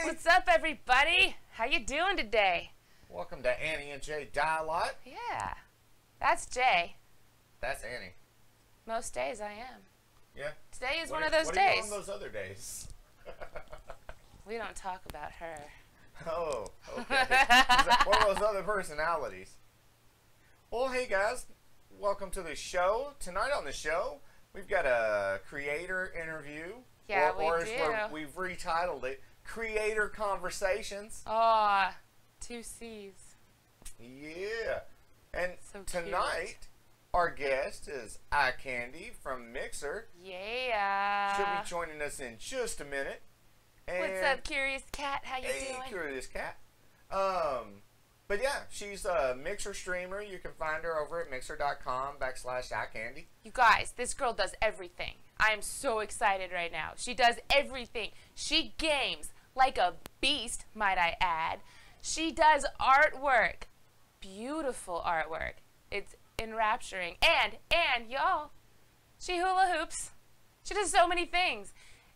What's up, everybody? How you doing today? Welcome to Annie and Jay Dialogue. Yeah, that's Jay. That's Annie. Most days I am. Yeah. Today is one of those days. What are you on those other days? We don't talk about her. Oh, okay. What are those other personalities? Well, hey guys, welcome to the show. Tonight on the show, we've got a creator interview. Yeah, or we do. We've retitled it Creator Conversations. Aw, 2 C's. Yeah. And So tonight, cute. Our guest is Ikandy from Mixer. Yeah. She'll be joining us in just a minute. And What's up, Curious Cat? How you hey, doing? Curious Cat. But yeah, she's a Mixer streamer. You can find her over at mixer.com/Ikandy. You guys, this girl does everything. I am so excited right now. She does everything. She games like a beast, might I add. She does artwork. Beautiful artwork. It's enrapturing. And y'all, she hula hoops. She does so many things.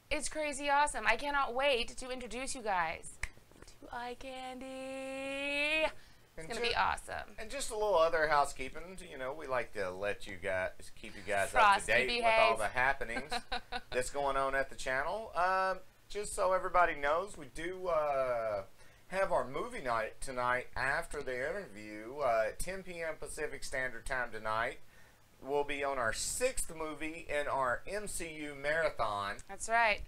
It's crazy awesome. I cannot wait to introduce you guys to Ikandy. It's going to be awesome. And just a little other housekeeping. You know, we like to let you guys, keep you guys Frosty up to date behave. with all the happenings that's going on at the channel. Just so everybody knows, we do have our movie night tonight after the interview at 10 p.m. Pacific Standard Time tonight. We'll be on our 6th movie in our MCU marathon. That's right.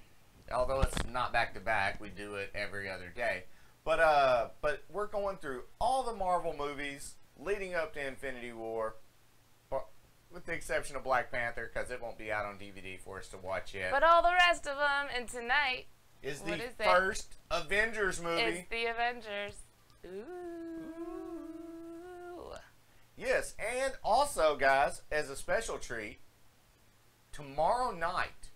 Although it's not back-to-back, we do it every other day. But we're going through all the Marvel movies leading up to Infinity War, with the exception of Black Panther, because it won't be out on DVD for us to watch yet. But all the rest of them, and tonight is the first Avengers movie. It's the Avengers. Ooh. Yes, and also, guys, as a special treat, tomorrow night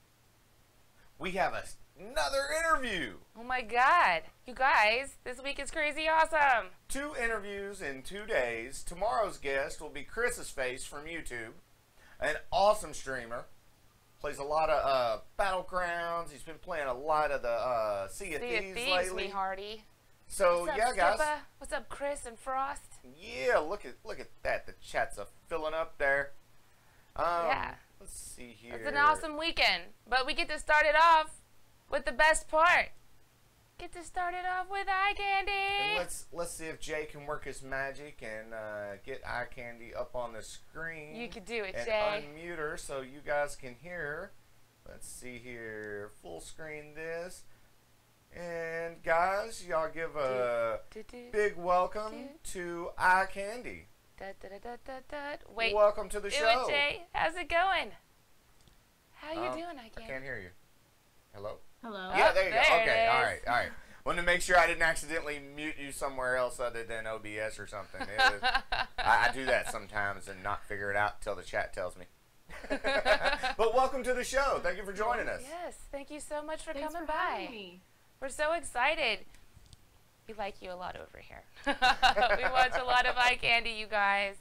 we have another interview. Oh my God. You guys, this week is crazy awesome. 2 interviews in 2 days. Tomorrow's guest will be Chris's Face from YouTube. An awesome streamer. Plays a lot of Battlegrounds. He's been playing a lot of the Sea of Thieves lately. Me Hardy. So, What's up, yeah, guys. Skippa? What's up, Chris and Frost? Yeah, look at that. The chat's filling up there. Yeah. Let's see here. That's awesome weekend, but we get to start it off with the best part. Get to start it off with Ikandy. And let's see if Jay can work his magic and get Ikandy up on the screen. You can do it, and Jay. Unmute her so you guys can hear her. Let's see here. Full screen this. And guys, y'all give a big welcome to Ikandy. Wait. Welcome to the show. Do it, Jay. How's it going? How you doing, Ikandy? I can't hear you. Hello? Hello. Yeah, there you go. There Okay, it all is. right. Wanted to make sure I didn't accidentally mute you somewhere else other than OBS or something. I do that sometimes and not figure it out until the chat tells me. But welcome to the show. Thank you for joining us. Yes, thank you so much for Thanks coming for by. having me. We're so excited. We like you a lot over here. We watch a lot of Ikandy, you guys.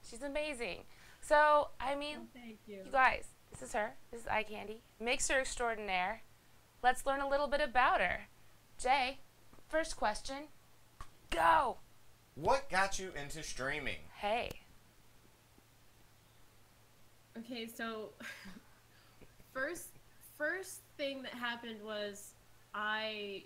She's amazing. So, I mean, Thank you. you guys, this is her. This is Ikandy. Mixer extraordinaire. Let's learn a little bit about her. Jay, first question. Go! What got you into streaming? Hey. Okay, so first thing that happened was I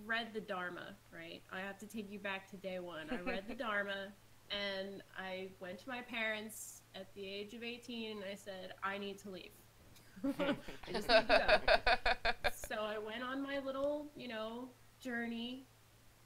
read the Dharma, right? I have to take you back to day one. I read the Dharma and I went to my parents at the age of 18 and I said, I need to leave. I just need to go. So I went on my little, journey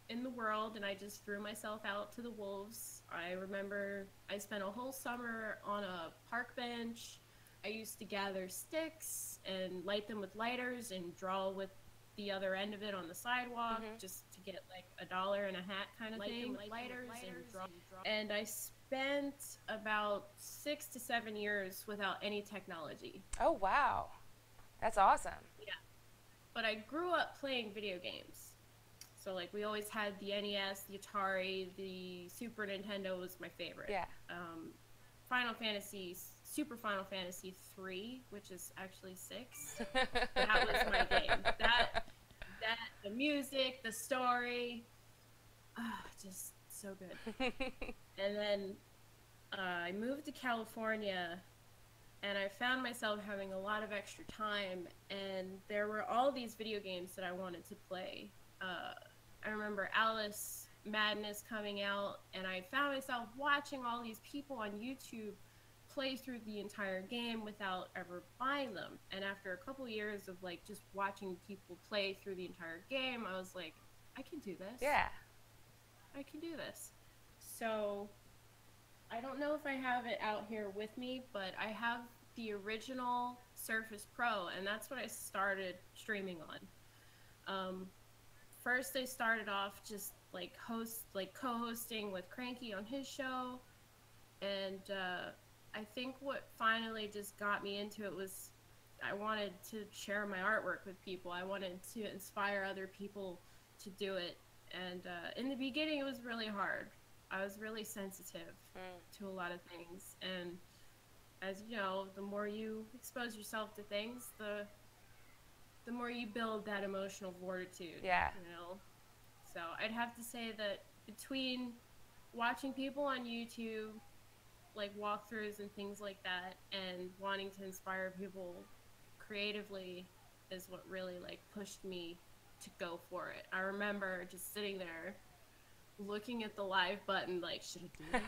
in the world and I just threw myself out to the wolves. I remember I spent a whole summer on a park bench. I used to gather sticks and light them with lighters and draw with the other end of it on the sidewalk just to get like $1 and a hat kind of thing. Lighters and draw. And I spent about 6 to 7 years without any technology. Oh, wow. That's awesome. Yeah. But I grew up playing video games. So like we always had the NES, the Atari, the Super Nintendo was my favorite. Yeah. Super Final Fantasy 3, which is actually 6. That was my game. That the music, the story, just so good. And then I moved to California and I found myself having a lot of extra time and there were all these video games that I wanted to play. I remember Alice Madness coming out and I found myself watching all these people on YouTube play through the entire game without ever buying them. And after a couple years of like just watching people play through the entire game, I was like, I can do this. Yeah. I can do this. So I don't know if I have it out here with me, but I have the original Surface Pro and that's what I started streaming on. First I started off just like co-hosting with Cranky on his show, and I think what finally just got me into it was I wanted to share my artwork with people. I wanted to inspire other people to do it, and in the beginning it was really hard. I was really sensitive to a lot of things, and as you know, the more you expose yourself to things, the more you build that emotional fortitude. Yeah. So I'd have to say that between watching people on YouTube, like walkthroughs and things like that, and wanting to inspire people creatively is what really like pushed me to go for it. I remember just sitting there looking at the live button like, should I do this?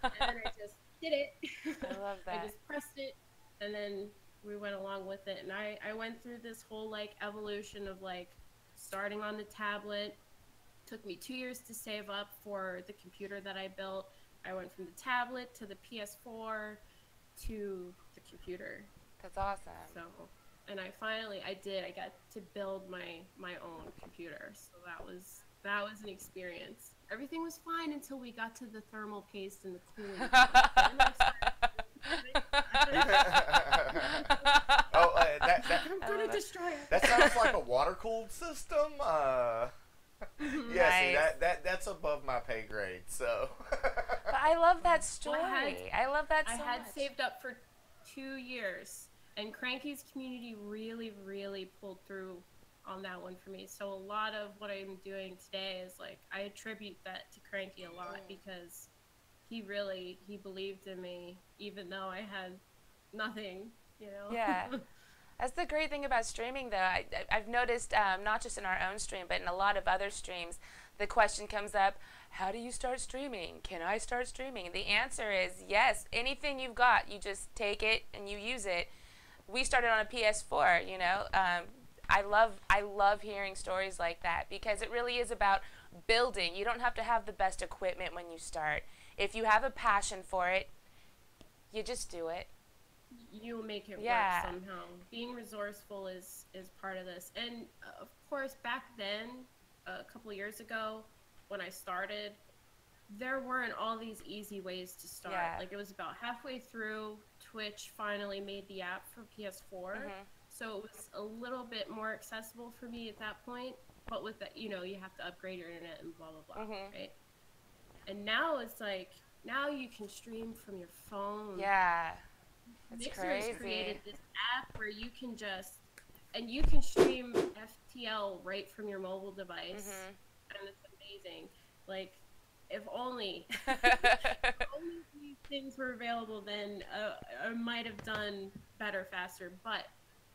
And then I just did it. I love that. I just pressed it and then we went along with it, and I went through this whole like evolution of like starting on the tablet. Took me 2 years to save up for the computer that I built. I went from the tablet to the PS4 to the computer. That's awesome. So, and I got to build my own computer. So that was an experience. Everything was fine until we got to the thermal paste and the cooling. I'm gonna destroy it. That sounds like a water-cooled system. Yeah, Nice. see, that's above my pay grade, so. But I love that story. I love that so I had much. saved up for 2 years, and Cranky's community really, really pulled through on that one for me. So a lot of what I'm doing today is like, I attribute that to Cranky a lot because he believed in me, even though I had nothing, you know? Yeah. That's the great thing about streaming, though. I've noticed, not just in our own stream, but in a lot of other streams, the question comes up, how do you start streaming? Can I start streaming? And the answer is yes. Anything you've got, you just take it and you use it. We started on a PS4, you know. I love hearing stories like that, because it really is about building. You don't have to have the best equipment when you start. If you have a passion for it, you just do it. You'll make it Yeah. work somehow. Being resourceful is part of this. And of course, back then, a couple years ago, when I started, there weren't all these easy ways to start. Yeah. Like, it was about halfway through, Twitch finally made the app for PS4. So it was a little bit more accessible for me at that point. But with that, you know, you have to upgrade your internet and blah, blah, blah, right? And now it's like, now you can stream from your phone. Yeah. It's Mixer crazy. has created this app where you can you can stream FTL right from your mobile device, and it's amazing. Like, if only, only these things were available, then I might have done better faster. But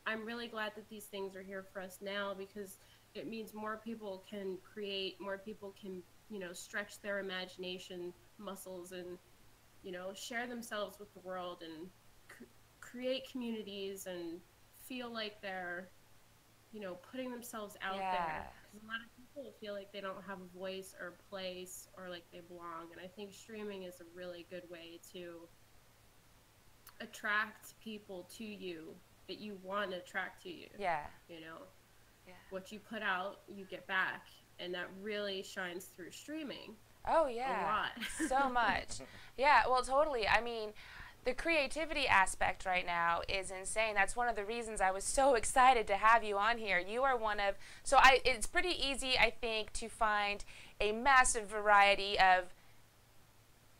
I'm really glad that these things are here for us now, because it means more people can create, more people can, you know, stretch their imagination muscles and, you know, share themselves with the world and create communities and feel like they're, you know, putting themselves out there. Because a lot of people feel like they don't have a voice or a place, or like they belong. And I think streaming is a really good way to attract people to you that you want to attract to you. Yeah. You know? Yeah. What you put out, you get back. And that really shines through streaming. Oh, yeah. A lot. So much. Yeah, well, totally. I mean, the creativity aspect right now is insane. That's one of the reasons I was so excited to have you on here. You are one of, it's pretty easy, I think, to find a massive variety of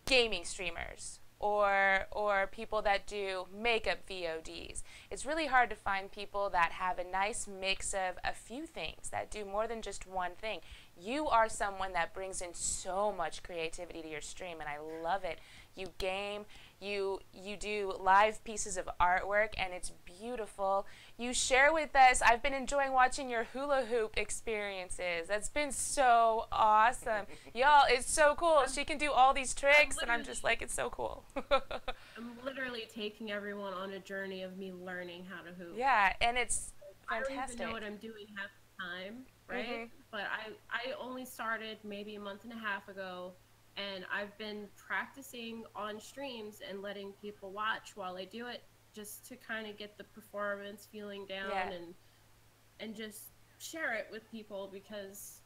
gaming streamers or people that do makeup VODs. It's really hard to find people that have a nice mix of a few things, that do more than just one thing. You are someone that brings in so much creativity to your stream, and I love it. You game, you do live pieces of artwork, and it's beautiful. You share with us, I've been enjoying watching your hula hoop experiences. That's been so awesome. Y'all, it's so cool. She can do all these tricks, and I'm just like, it's so cool. I'm literally taking everyone on a journey of me learning how to hoop. Yeah, and it's fantastic. I don't even know what I'm doing half the time, right? But I only started maybe a month and a half ago, and I've been practicing on streams and letting people watch while I do it, just to kind of get the performance feeling down and just share it with people, because,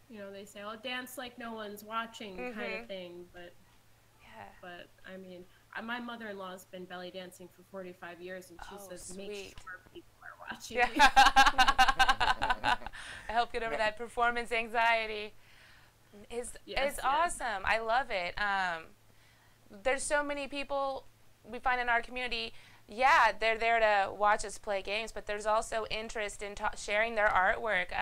you know, they say, oh, dance like no one's watching kind of thing. But I mean, my mother-in-law's been belly dancing for 45 years, and she says, make sure people are watching. Yeah. I help get over that performance anxiety. It's awesome. I love it. There's so many people we find in our community. Yeah, they're there to watch us play games, but there's also interest in sharing their artwork.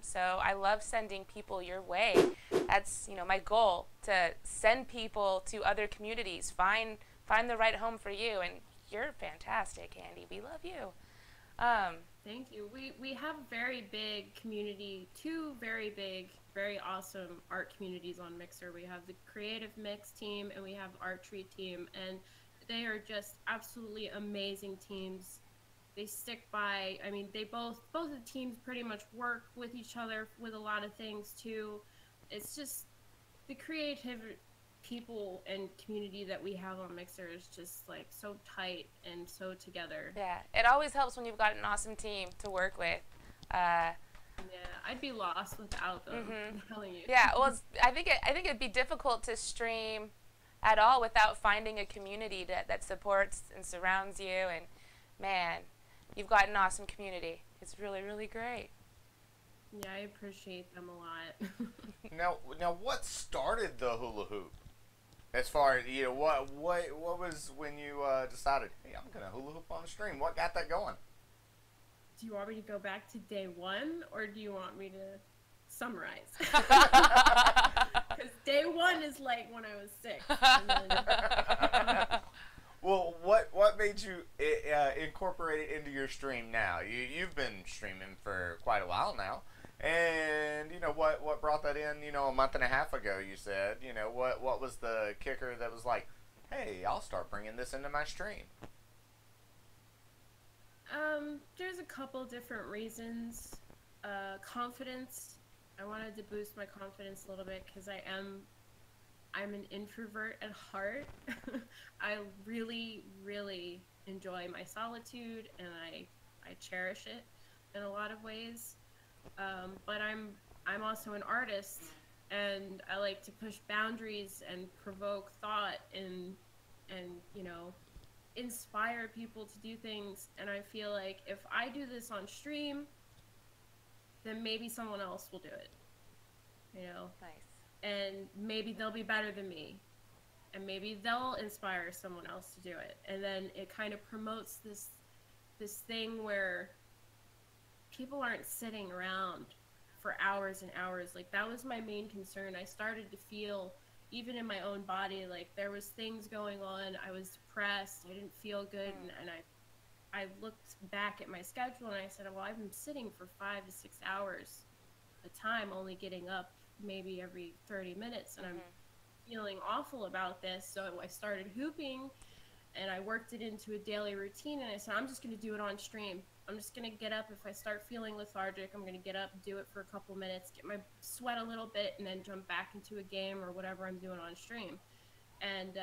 So I love sending people your way. That's, you know, my goal, to send people to other communities. Find the right home for you, and you're fantastic, Andy. We love you. Thank you. We have a very big community, two very big, very awesome art communities on Mixer. We have the Creative Mix team, and we have the Archery team, and they are just absolutely amazing teams. They stick by, I mean, they both the teams pretty much work with each other with a lot of things too. It's just the creative people and community that we have on Mixer is just like so tight and so together. Yeah, it always helps when you've got an awesome team to work with. Yeah, I'd be lost without them. I'm telling you. Yeah, well, I think it'd be difficult to stream at all without finding a community that supports and surrounds you. And man, you've got an awesome community. It's really, really great. Yeah, I appreciate them a lot. Now, what started the hula hoop? As far as, you know, what was when you decided, hey, I'm gonna hula hoop on the stream? What got that going? Do you want me to go back to day one, or do you want me to summarize? Because day one is like when I was 6. And then... Well, what made you incorporate it into your stream now? You've been streaming for quite a while now, and you know what brought that in? You know, a month and a half ago, you said. You know, what was the kicker that was like, hey, I'll start bringing this into my stream? There's a couple different reasons. Confidence. I wanted to boost my confidence a little bit because I'm an introvert at heart. I really, really enjoy my solitude, and I cherish it in a lot of ways. But I'm also an artist, and I like to push boundaries and provoke thought and you know, inspire people to do things. And I feel like if I do this on stream, then maybe someone else will do it. You know? Nice. And maybe they'll be better than me, and maybe they'll inspire someone else to do it, and then it kind of promotes this thing where people aren't sitting around for hours and hours. Like, that was my main concern. I started to feel, even in my own body, like there was things going on. I was depressed, I didn't feel good, and I looked back at my schedule and I said, well, I've been sitting for 5 to 6 hours at a time, only getting up maybe every 30 minutes, and I'm feeling awful about this. So I started hooping, and I worked it into a daily routine, and I said, I'm just going to do it on stream. I'm just going to get up. If I start feeling lethargic, I'm going to get up, do it for a couple minutes, get my sweat a little bit, and then jump back into a game or whatever I'm doing on stream. And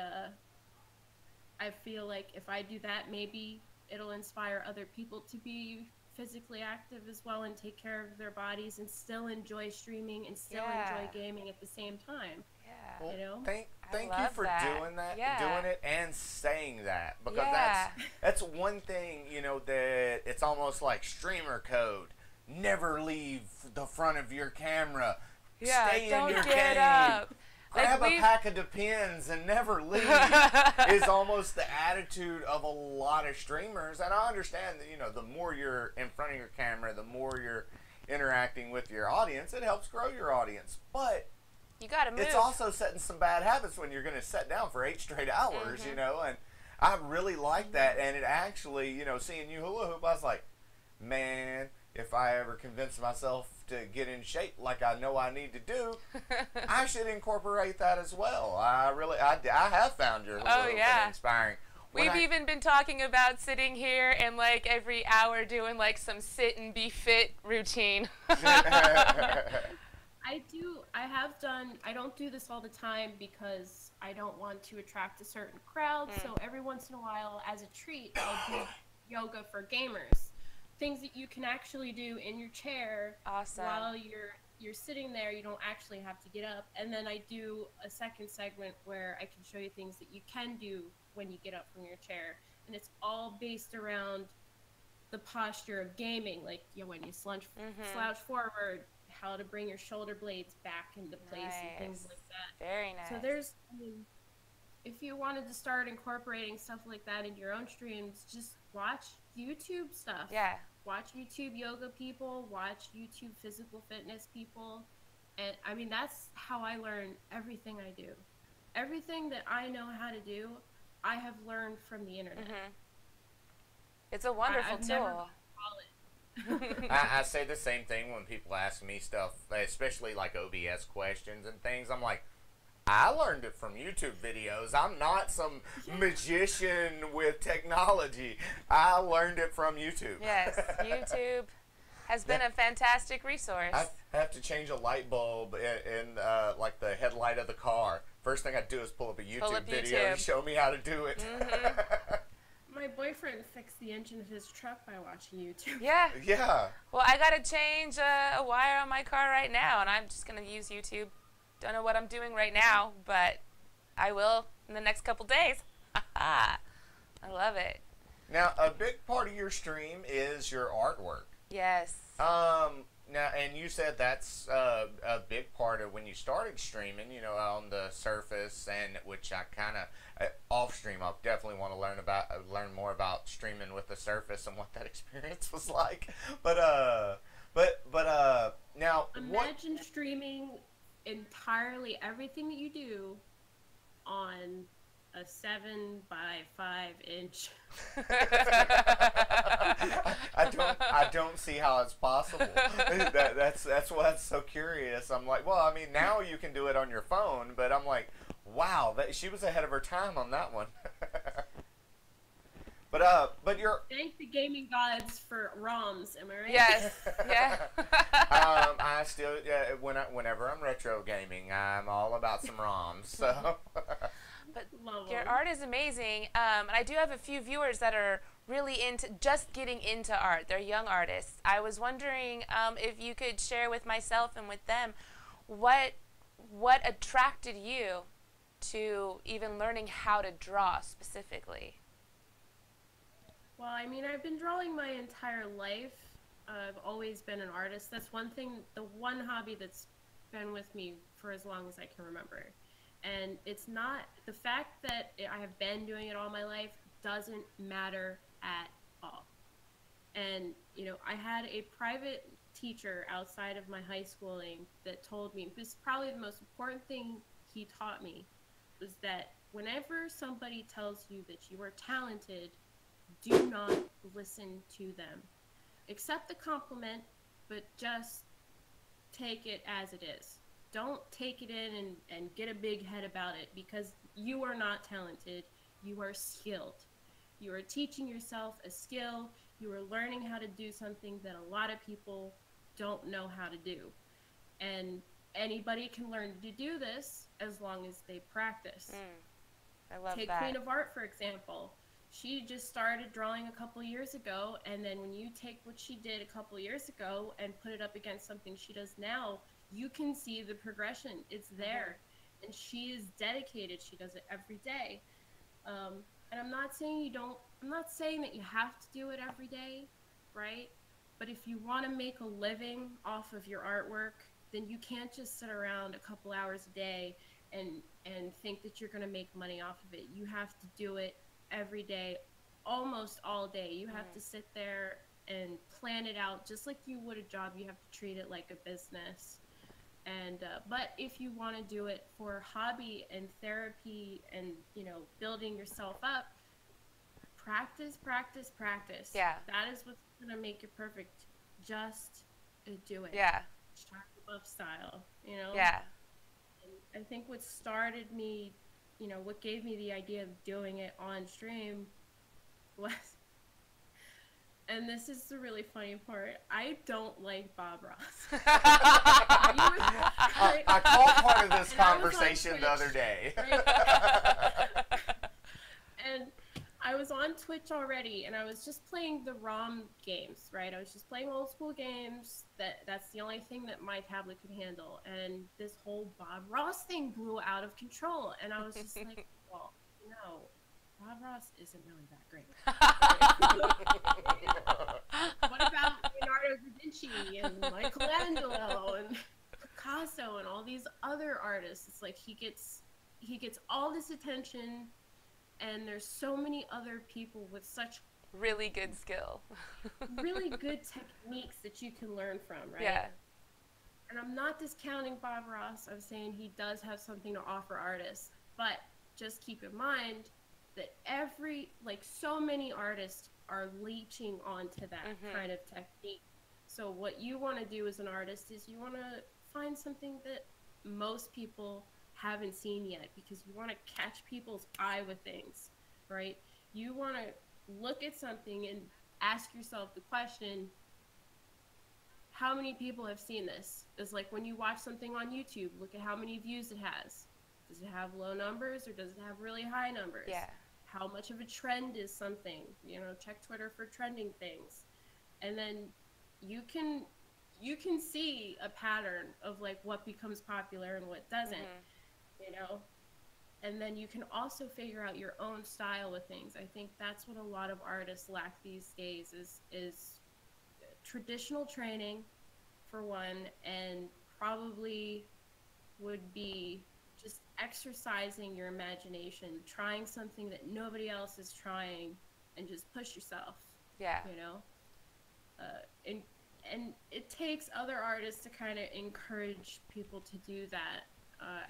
I feel like if I do that, maybe it'll inspire other people to be physically active as well and take care of their bodies and still enjoy streaming and still enjoy gaming at the same time. Yeah. Well, you know? Thank you for doing that, doing it and saying that, because that's one thing, you know, that it's almost like streamer code. Never leave the front of your camera. Stay in your game. Up. Grab a pack of Depends and never leave is almost the attitude of a lot of streamers. And I understand that, you know, the more you're in front of your camera, the more you're interacting with your audience, it helps grow your audience. But you gotta move. It's also setting some bad habits when you're going to sit down for 8 straight hours, you know. And I really like that. And it actually, you know, seeing you hula hoop, I was like, man, if I ever convince myself to get in shape like I know I need to do, I should incorporate that as well. I have found your hula hoop inspiring. We've even been talking about sitting here and like every hour doing like some sit and be fit routine. I don't do this all the time because I don't want to attract a certain crowd. So every once in a while, as a treat, I'll do yoga for gamers. Things that you can actually do in your chair while you're sitting there. You don't actually have to get up. And then I do a second segment where I can show you things that you can do when you get up from your chair. And it's all based around the posture of gaming, like, you know, when you slouch forward, how to bring your shoulder blades back into place and things like that. Very nice. So there's, I mean, if you wanted to start incorporating stuff like that into your own streams, just watch YouTube stuff. Yeah. Watch YouTube yoga people, watch YouTube physical fitness people. And I mean, that's how I learn everything I do. Everything that I know how to do, I have learned from the internet. It's a wonderful tool. I say the same thing when people ask me stuff, especially like OBS questions and things. I'm like, I learned it from YouTube videos. I'm not some magician with technology. I learned it from YouTube. Yes, YouTube has been a fantastic resource. I have to change a light bulb in like the headlight of the car. First thing I do is pull up a YouTube video and show me how to do it. My boyfriend fixed the engine of his truck by watching YouTube. Yeah. Yeah. Well, I got to change a wire on my car right now, and I'm just going to use YouTube. Don't know what I'm doing right now, but I will in the next couple days. I love it. Now, a big part of your stream is your artwork. Yes. Now, and you said that's a big part of when you started streaming, you know, on the Surface, and which I kind of off stream. I definitely want to learn more about streaming with the Surface and what that experience was like. But now, imagine streaming entirely everything that you do on a 7 by 5 inch. I don't see how it's possible. That's what's so curious. I'm like, well, I mean, now you can do it on your phone, but I'm like, wow, she was ahead of her time on that one. But you're. Thank the gaming gods for ROMs, am I right? Yes. Yeah. I still, whenever I'm retro gaming, I'm all about some ROMs. So. But Love your them. art is amazing, and I do have a few viewers that are really into just getting into art. They're young artists. I was wondering if you could share with myself and with them what attracted you to even learning how to draw specifically. Well, I mean, I've been drawing my entire life. I've always been an artist. That's one thing, the one hobby that's been with me for as long as I can remember. And it's not, the fact that I have been doing it all my life doesn't matter at all. And, you know, I had a private teacher outside of my high schooling that told me, this is probably the most important thing he taught me, was that whenever somebody tells you that you are talented, do not listen to them. Accept the compliment, but just take it as it is. Don't take it in and get a big head about it, because you are not talented. You are skilled. You are teaching yourself a skill. You are learning how to do something that a lot of people don't know how to do. And anybody can learn to do this as long as they practice. I love Take that. Queen of Art, for example. She just started drawing a couple years ago, and then when you take what she did a couple years ago and put it up against something she does now, you can see the progression. It's there. And she is dedicated. She does it every day. And I'm not saying that you have to do it every day, right? But if you want to make a living off of your artwork, then you can't just sit around a couple hours a day and think that you're going to make money off of it. You have to do it every day, almost all day. You have to sit there and plan it out just like you would a job. You have to treat it like a business. And but if you want to do it for hobby and therapy and, you know, building yourself up, practice. Yeah. That is what's gonna make it perfect. Just do it. Yeah. Shaka Buff style, you know. Yeah. And I think what started me, you know, what gave me the idea of doing it on stream was, and this is the really funny part, I don't like Bob Ross. I called part of this And I was on conversation the Twitch, other day. right? And I was on Twitch already, and I was just playing the ROM games, right? I was just playing old school games. That's the only thing that my tablet could handle. And this whole Bob Ross thing blew out of control, and I was just like, well, no, Bob Ross isn't really that great. What about Leonardo da Vinci and Michelangelo and Picasso and all these other artists? It's like he gets all this attention, and there's so many other people with such Really good skill. really good techniques that you can learn from, right? Yeah. And I'm not discounting Bob Ross. I'm saying he does have something to offer artists, but just keep in mind that so many artists are leeching onto that kind of technique. So what you want to do as an artist is you want to find something that most people haven't seen yet, because you want to catch people's eye with things, right? You want to look at something and ask yourself the question, how many people have seen this? It's like when you watch something on YouTube, look at how many views it has. Does it have low numbers or does it have really high numbers? Yeah. How much of a trend is something? You know, check Twitter for trending things. And then you can see a pattern of like what becomes popular and what doesn't, you know? And then you can also figure out your own style with things. I think that's what a lot of artists lack these days is traditional training, for one, and probably would be just exercising your imagination, trying something that nobody else is trying, and just push yourself. Yeah. You know, and and it takes other artists to kind of encourage people to do that.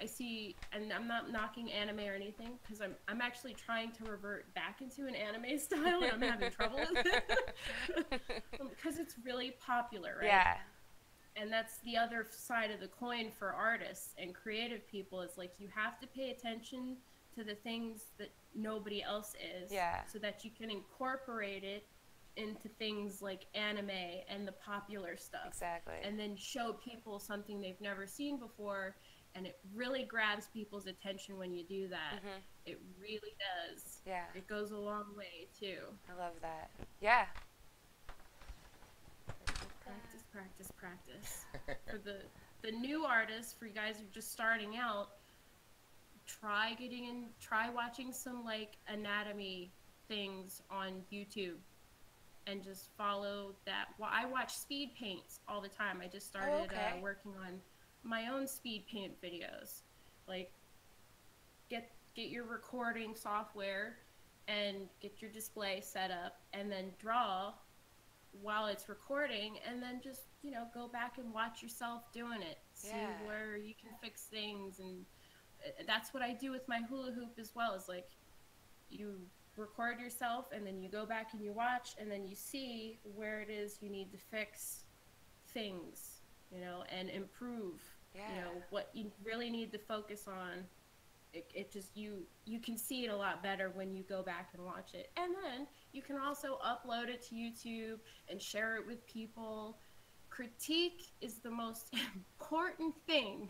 I see, and I'm not knocking anime or anything, because I'm actually trying to revert back into an anime style, and I'm having trouble with it because it's really popular, right? Yeah. And that's the other side of the coin for artists and creative people, is like, you have to pay attention to the things that nobody else is, so that you can incorporate it into things like anime and the popular stuff. Exactly. And then show people something they've never seen before, and it really grabs people's attention when you do that. It really does. Yeah. It goes a long way too. I love that. Yeah. Practice, practice, practice. For the new artists, for you guys who are just starting out, try watching some like anatomy things on YouTube and just follow that. Well, I watch speed paints all the time. I just started working on my own speed paint videos. Like, get your recording software and get your display set up, and then draw while it's recording, and then just, you know, go back and watch yourself doing it. See where you can fix things. And that's what I do with my hula hoop as well, is like, you record yourself and then you go back and you watch, and then you see where it is you need to fix things, you know, and improve. You know, what you really need to focus on. It just, you can see it a lot better when you go back and watch it. And then you can also upload it to YouTube and share it with people. Critique is the most important thing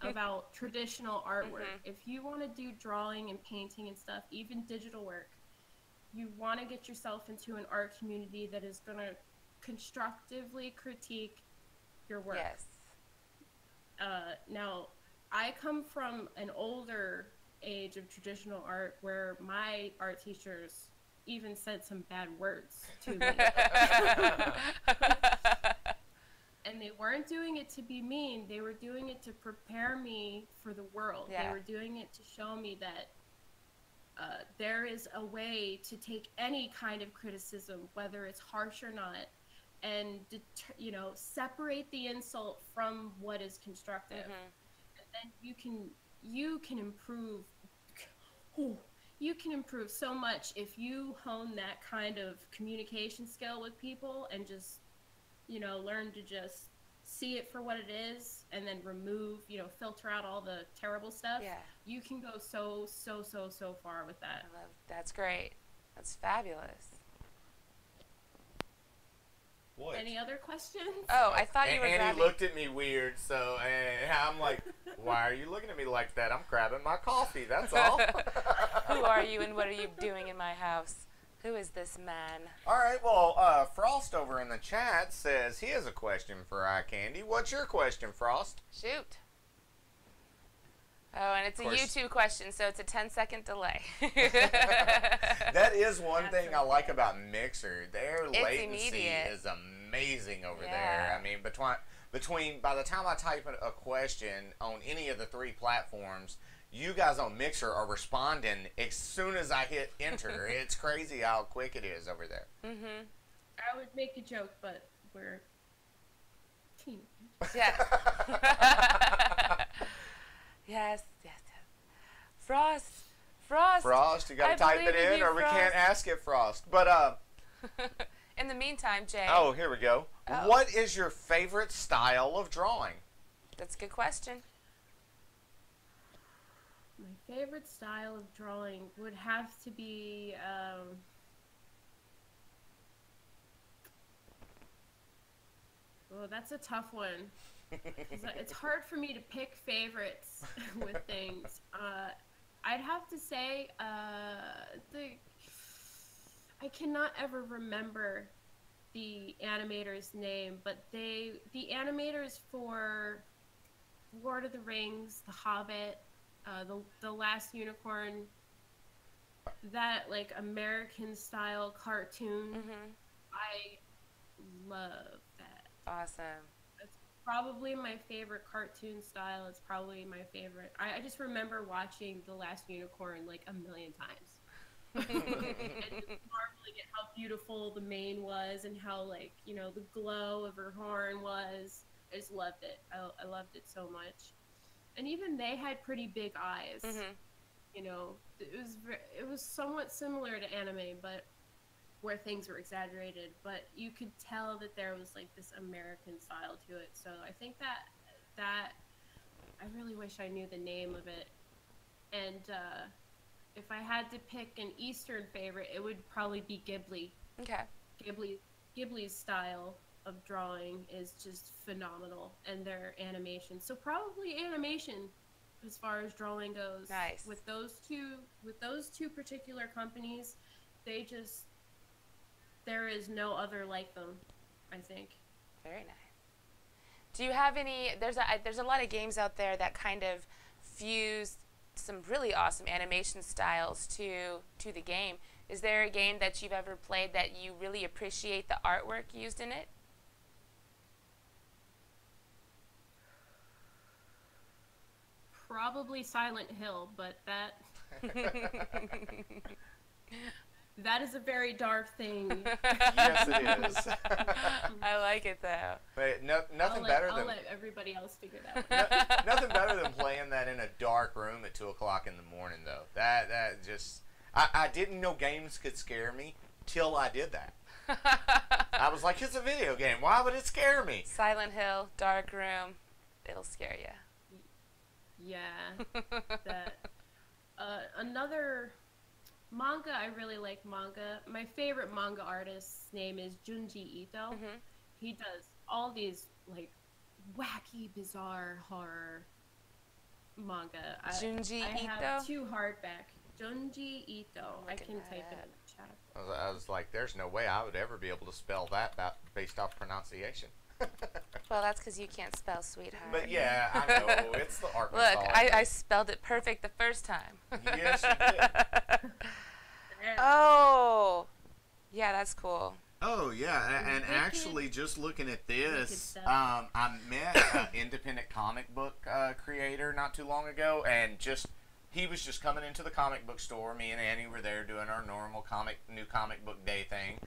about traditional artwork. If you want to do drawing and painting and stuff, even digital work, you want to get yourself into an art community that is going to constructively critique your work. Yes. Now, I come from an older age of traditional art where my art teachers even said some bad words to me. And they weren't doing it to be mean. They were doing it to prepare me for the world. They were doing it to show me that there is a way to take any kind of criticism, whether it's harsh or not, and you know, separate the insult from what is constructive. And then you can improve. You can improve so much if you hone that kind of communication skill with people, and just, you know, learn to just see it for what it is, and then remove, you know, filter out all the terrible stuff. You can go so far with that. I love, that's great. That's fabulous. What? Any other questions? Oh, I thought you were Annie grabbing... looked at me weird, so and I'm like, why are you looking at me like that? I'm grabbing my coffee, that's all. Who are you and what are you doing in my house? Who is this man? All right, well, Frost over in the chat says he has a question for Ikandy. What's your question, Frost? Shoot. Oh, and it's a YouTube question, so it's a 10-second delay. That is one thing I like about Mixer. Their latency immediate. is amazing over there. I mean, between by the time I type a question on any of the 3 platforms, you guys on Mixer are responding as soon as I hit enter. It's crazy how quick it is over there. I would make a joke, but we're team. Yeah. Yes. Frost, you gotta type it in, or we can't ask it, Frost. But in the meantime, Jay. Oh, here we go. What is your favorite style of drawing? That's a good question. My favorite style of drawing would have to be well, that's a tough one. It's hard for me to pick favorites with things. I'd have to say I cannot ever remember the animator's name, but the animators for Lord of the Rings, The Hobbit, the Last Unicorn, that like American style cartoon, I love that. Awesome. It's probably my favorite cartoon style. It's probably my favorite. I just remember watching The Last Unicorn like a million times. And just marveling at how beautiful the mane was and how, like, you know, the glow of her horn was. I just loved it. I loved it so much. And even they had pretty big eyes. Mm-hmm. You know, it was somewhat similar to anime, but where things were exaggerated. But you could tell that there was like this American style to it. So I think that I really wish I knew the name of it. And if I had to pick an Eastern favorite, it would probably be Ghibli. Okay. Ghibli's style of drawing is just phenomenal, and their animation. So probably animation, as far as drawing goes. Nice. With those two particular companies, there is no other like them, I think. Very nice. Do you have any? There's a lot of games out there that kind of fuse some really awesome animation styles to the game. Is there a game that you've ever played that you really appreciate the artwork used in it? Probably Silent Hill, but that is a very dark thing. Yes, it is. I like it though. But nothing I'll let everybody else figure that one out. Nothing better than playing that in a dark room at 2 o'clock in the morning, though. That just, I didn't know games could scare me till I did that. I was like, it's a video game. Why would it scare me? Silent Hill, dark room, it'll scare you. Yeah. Another manga, I really like manga. My favorite manga artist's name is Junji Ito. Mm-hmm. He does all these like wacky, bizarre horror manga. Junji I Ito? have 2 hardback. Junji Ito. I can type it in the chat. I was like, there's no way I would ever be able to spell that based off pronunciation. Well, that's because you can't spell sweetheart. But yeah, I know. It's the art. Look, I spelled it perfect the first time. Yes, you did. Oh, yeah, that's cool. Oh, yeah. And actually, just looking at this, I met an independent comic book creator not too long ago, and he was just coming into the comic book store. Me and Annie were there doing our normal new comic book day thing.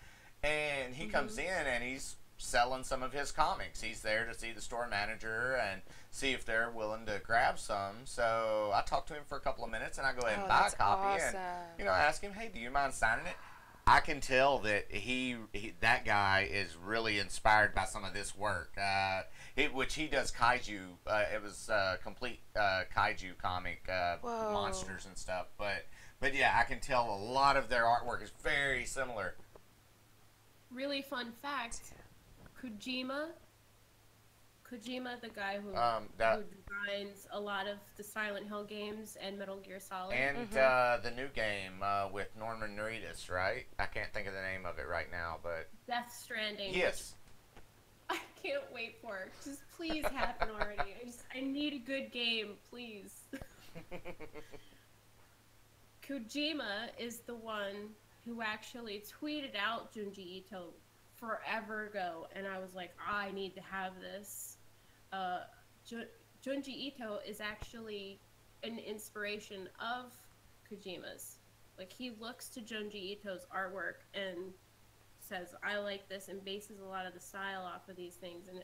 And he comes in and he's selling some of his comics. He's there to see the store manager and see if they're willing to grab some. So I talked to him for a couple of minutes, and I go ahead and buy a copy. Awesome. And ask him, hey, do you mind signing it? I can tell that that guy is really inspired by some of this work, which he does kaiju. It was complete kaiju comic monsters and stuff. But yeah, I can tell a lot of their artwork is very similar. Really fun fact. Kojima, the guy who designs a lot of the Silent Hill games and Metal Gear Solid. And the new game with Norman Reedus, right? I can't think of the name of it right now, but... Death Stranding. Yes. I can't wait for it. Just please happen already. I need a good game, please. Kojima is the one who actually tweeted out Junji Ito forever ago, and I was like, I need to have this. Junji Ito is actually an inspiration of Kojima's. Like, he looks to Junji Ito's artwork and says, I like this, and bases a lot of the style off of these things, and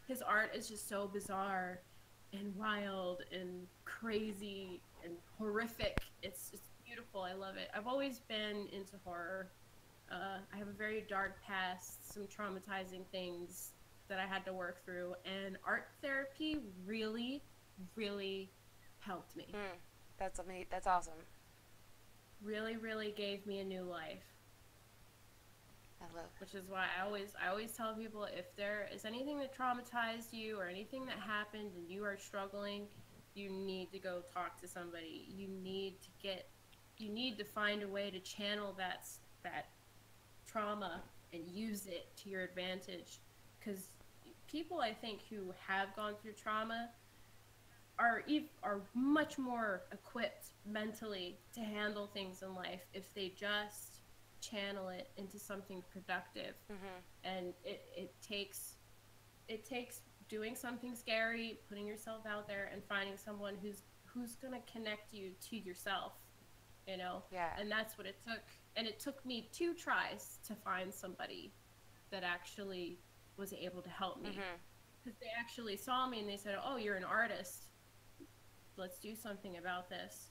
his art is just so bizarre and wild and crazy and horrific. It's beautiful. I love it. I've always been into horror. I have a very dark past, some traumatizing things that I had to work through, and art therapy really, really helped me. That's amazing. That's awesome. Really, really gave me a new life. I love it. Which is why I always tell people, if there is anything that traumatized you or anything that happened and you are struggling, you need to go talk to somebody. You need to find a way to channel that trauma and use it to your advantage, because people, I think, who have gone through trauma are much more equipped mentally to handle things in life if they just channel it into something productive. And it takes doing something scary, putting yourself out there, and finding someone who's going to connect you to yourself you know? Yeah. And that's what it took. And it took me 2 tries to find somebody that actually was able to help me. Because they actually saw me and they said, oh, you're an artist. Let's do something about this.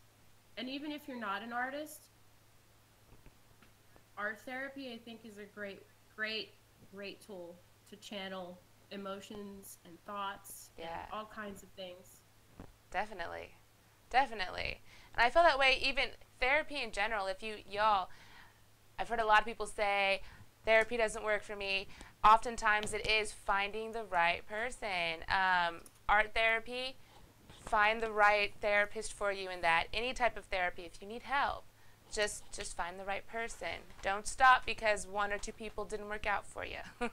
And even if you're not an artist, art therapy, I think, is a great tool to channel emotions and thoughts and all kinds of things. Definitely. Definitely. And I feel that way even therapy in general. If y'all, I've heard a lot of people say, therapy doesn't work for me. Oftentimes it is finding the right person. Art therapy, find the right therapist for you in that. Any type of therapy, if you need help, just find the right person. Don't stop because 1 or 2 people didn't work out for you.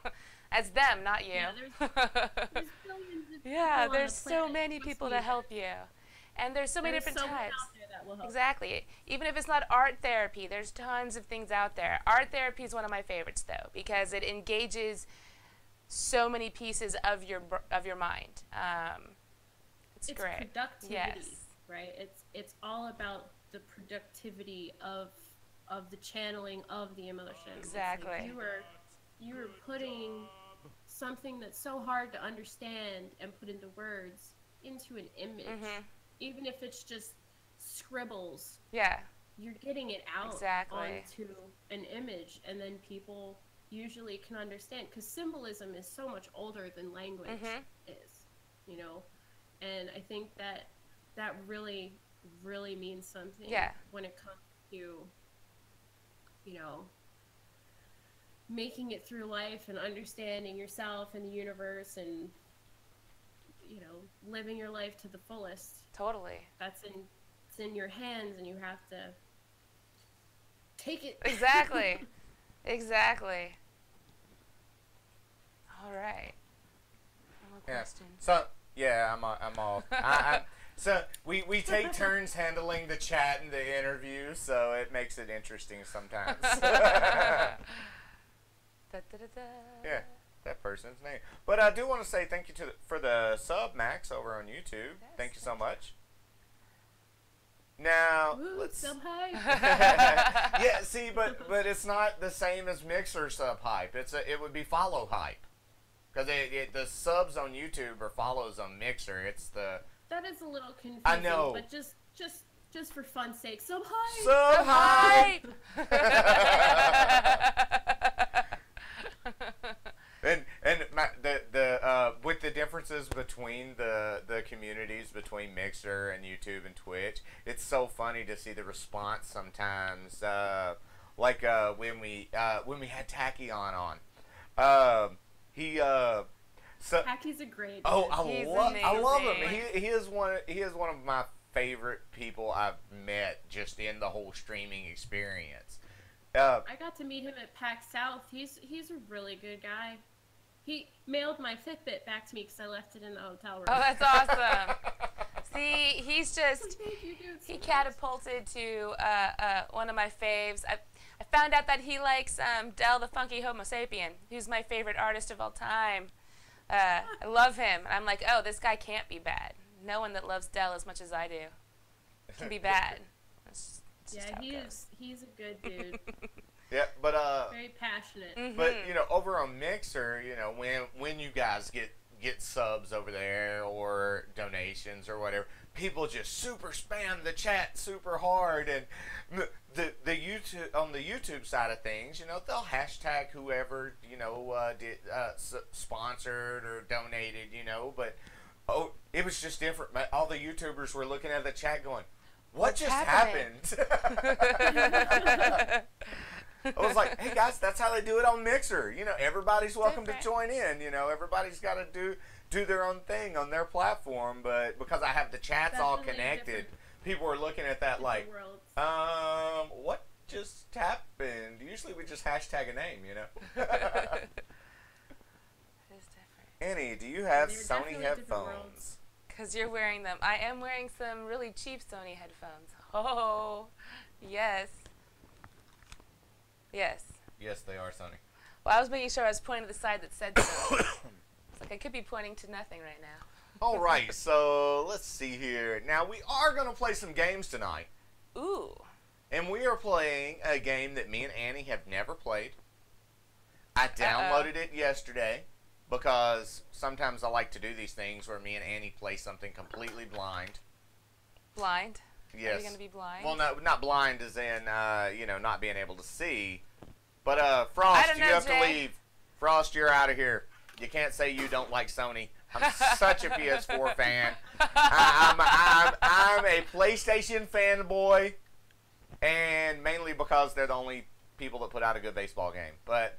That's them, not you. Yeah, there's billions of people on there's the so planet. many people to help you. And there's so many different someone types. out there that will help. Exactly. Even if it's not art therapy, there's tons of things out there. Art therapy is one of my favorites, though, because it engages so many pieces of your mind. It's great. Productivity, right? It's all about the productivity of the channeling of the emotion. Exactly. Like you were putting something that's so hard to understand and put into words into an image. Even if it's just scribbles. Yeah. You're getting it out exactly. onto an image, and then people usually can understand, because symbolism is so much older than language is, you know? And I think that really, really means something when it comes to, you know, making it through life and understanding yourself and the universe and, you know, living your life to the fullest. Totally. It's in your hands, and you have to take it. Exactly. Exactly. All right. One more question. So, yeah, I'm all. So we take turns handling the chat and the interview, so it makes it interesting sometimes. Yeah, that person's name. But I do want to say thank you for the sub, Max, over on YouTube. Yes, thank you so much. Now, let's sub hype. yeah, see, but it's not the same as Mixer sub hype. It would be follow hype, because the subs on YouTube are follows on Mixer. It's the that is a little confusing. I know, but just for fun's sake, sub hype. Sub hype. And with the differences between the communities between Mixer and YouTube and Twitch, it's so funny to see the response sometimes. Like when we had Tachyon on, so Tacky's a great. Oh, dude. I love him. He is one of my favorite people I've met just in the whole streaming experience. I got to meet him at PAX South. He's a really good guy. He mailed my Fitbit back to me because I left it in the hotel room. Oh, that's awesome. See, he's just, Thank you, dude, so he much. catapulted to one of my faves. I found out that he likes Del the Funky Homo Sapien, who's my favorite artist of all time. I love him. And I'm like, oh, this guy can't be bad. No one that loves Del as much as I do can be bad. That's just how it goes. He's a good dude. Yeah, but very passionate. but you know, over on Mixer, you know, when you guys get subs over there or donations or whatever, people just super spam the chat super hard, and the YouTube on the YouTube side of things, you know, they'll hashtag whoever, you know, did sponsored or donated, you know, but it was just different. All the YouTubers were looking at the chat going, What's just happened? I was like, hey guys, that's how they do it on Mixer. You know, everybody's welcome to join in. You know, everybody's got to do their own thing on their platform. But because I have the chats all connected, people are looking at that like, what just happened? Usually we just hashtag a name, you know. Annie, do you have Sony headphones? Because you're wearing them. I am wearing some really cheap Sony headphones. Oh, yes. Yes. Yes, they are Sony. Well, I was making sure I was pointing to the side that said Sony. It's like I could be pointing to nothing right now. All right, so let's see here. Now, we are going to play some games tonight. Ooh. And we are playing a game that me and Annie have never played. I downloaded it yesterday because sometimes I like to do these things where me and Annie play something completely blind. Blind? Yes. Are you going to be blind? Well, no, not blind as in, not being able to see. But, Frost, you have to leave. Frost, you're out of here. You can't say you don't like Sony. I'm such a PS4 fan. I'm a PlayStation fanboy, and mainly because they're the only people that put out a good baseball game. But,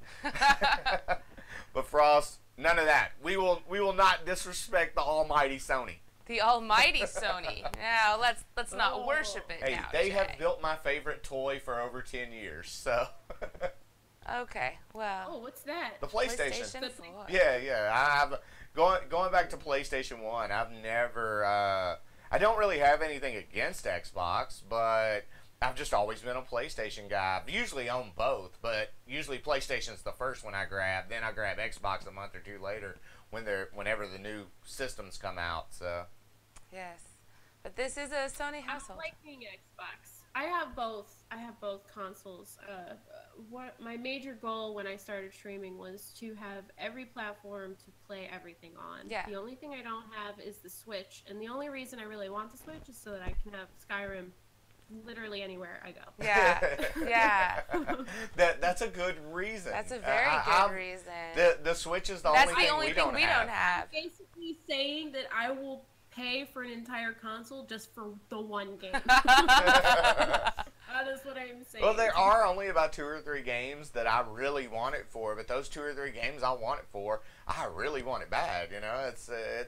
but Frost, none of that. We will not disrespect the almighty Sony. The almighty Sony. Now let's not worship it. Hey, now, they Jay. have built my favorite toy for over 10 years, so. Okay, well. Oh, what's that? The PlayStation. PlayStation 4. Yeah. Going back to PlayStation 1, I've never. I don't really have anything against Xbox, but I've just always been a PlayStation guy. I've usually owned both, but usually PlayStation's the first one I grab. Then I grab Xbox a month or two later whenever the new systems come out. So. Yes, but this is a Sony household. I like being Xbox. I have both consoles. What my major goal when I started streaming was to have every platform to play everything on. Yeah. The only thing I don't have is the Switch, and the only reason I really want the Switch is so that I can have Skyrim literally anywhere I go. Yeah, yeah. That's a good reason. That's a very good reason. The Switch is the That's only the only thing we don't have. Basically saying that I will pay for an entire console just for the one game. That is what I'm saying. Well, there are only about 2 or 3 games that I really want it for, but those 2 or 3 games I want it for, I really want it bad. You know, it's an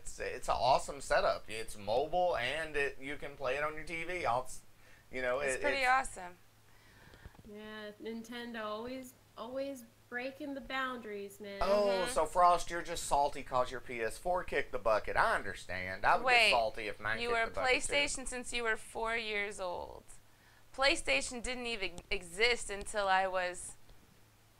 awesome setup. It's mobile and you can play it on your TV. It's pretty awesome. Yeah, Nintendo always breaking the boundaries, man. Oh, so Frost, you're just salty because your PS4 kicked the bucket. I understand. I would get salty if mine kicked the bucket. You were PlayStation since you were 4 years old. PlayStation didn't even exist until I was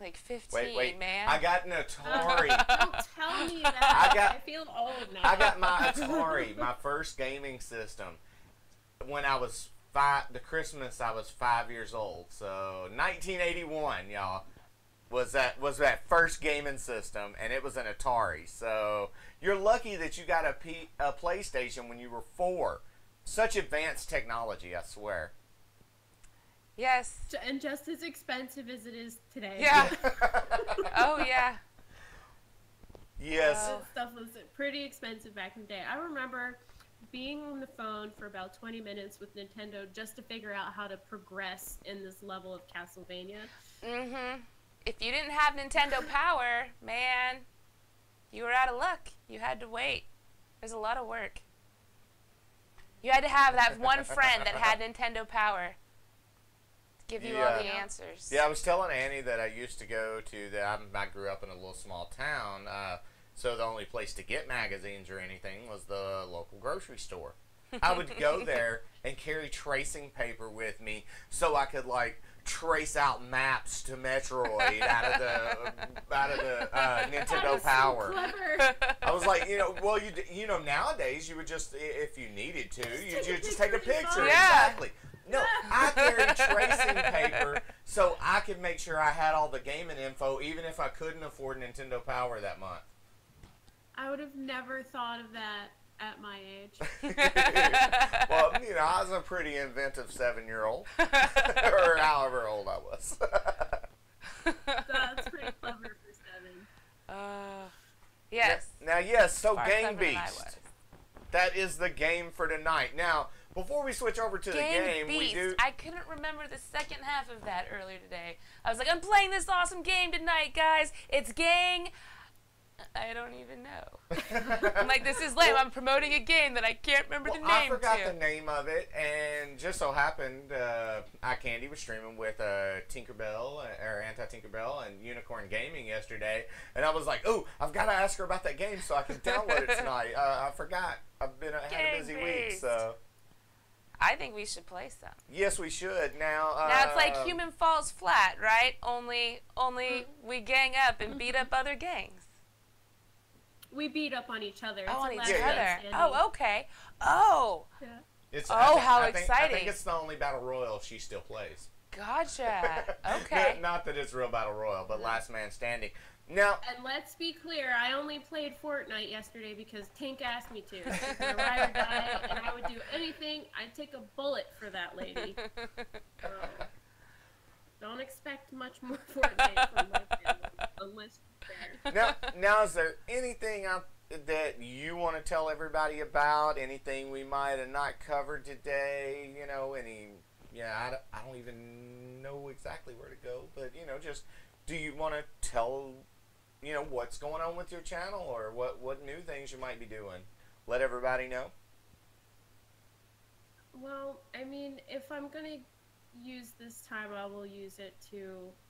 like 15, wait. man. I got an Atari. Don't tell me that. I feel old now. I got my Atari, my first gaming system, when I was the Christmas I was 5 years old. So 1981, y'all, was that first gaming system, and it was an Atari. So you're lucky that you got a PlayStation when you were 4. Such advanced technology, I swear. Yes. And just as expensive as it is today. Yeah. Oh, yeah. Yes. This stuff was pretty expensive back in the day. I remember being on the phone for about 20 minutes with Nintendo just to figure out how to progress in this level of Castlevania. Mm-hmm. If you didn't have Nintendo Power, man, you were out of luck. You had to wait. There's a lot of work. You had to have that one friend that had Nintendo Power to give you all the answers. Yeah, I was telling Annie that I used to go to I grew up in a little small town, so the only place to get magazines or anything was the local grocery store. I would go there and carry tracing paper with me so I could trace out maps to Metroid out of the Nintendo Power. So clever. I was like, nowadays you would just, if you needed to, you just take a picture. Yeah. Exactly. No, I carried tracing paper so I could make sure I had all the gaming info, even if I couldn't afford Nintendo Power that month. I would have never thought of that at my age. Well, I was a pretty inventive 7-year-old, or however old I was. That's pretty clever for 7. Yes. Now, yes, so Far Game cleverer than I Beast. was. That is the game for tonight. Now, before we switch over to the game, Beast. we do... I couldn't remember the second half of that earlier today. I was like, I'm playing this awesome game tonight, guys. It's Gang... I don't even know. I'm like, this is lame. I'm promoting a game that I can't remember the name I forgot to. the name of it, and just so happened, Ikandy was streaming with Tinkerbell, or Anti-Tinkerbell, and Unicorn Gaming yesterday, and I was like, oh, I've got to ask her about that game so I can download it tonight. I forgot. Had a busy week, so... I think we should play some. Yes, we should. Now it's like Human Falls Flat, right? Only we gang up and beat up other gangs. We beat up on each other. Oh, on It's each a other. last Oh, okay. Oh. Yeah. How I exciting. think it's the only Battle Royale she still plays. Gotcha. Okay. Not that it's real Battle Royale, but Last Man Standing. Now, and let's be clear, I only played Fortnite yesterday because Tink asked me to. For a ride or die, and I would do anything. I'd take a bullet for that lady. Don't expect much more Fortnite from my family, unless you're there. now, is there anything that you want to tell everybody about? Anything we might have not covered today? You know, I don't even know exactly where to go, but, you know, just, do you want to tell, you know, what's going on with your channel, or what new things you might be doing? Let everybody know. Well, I mean, if I'm going to use this time, I will use it to,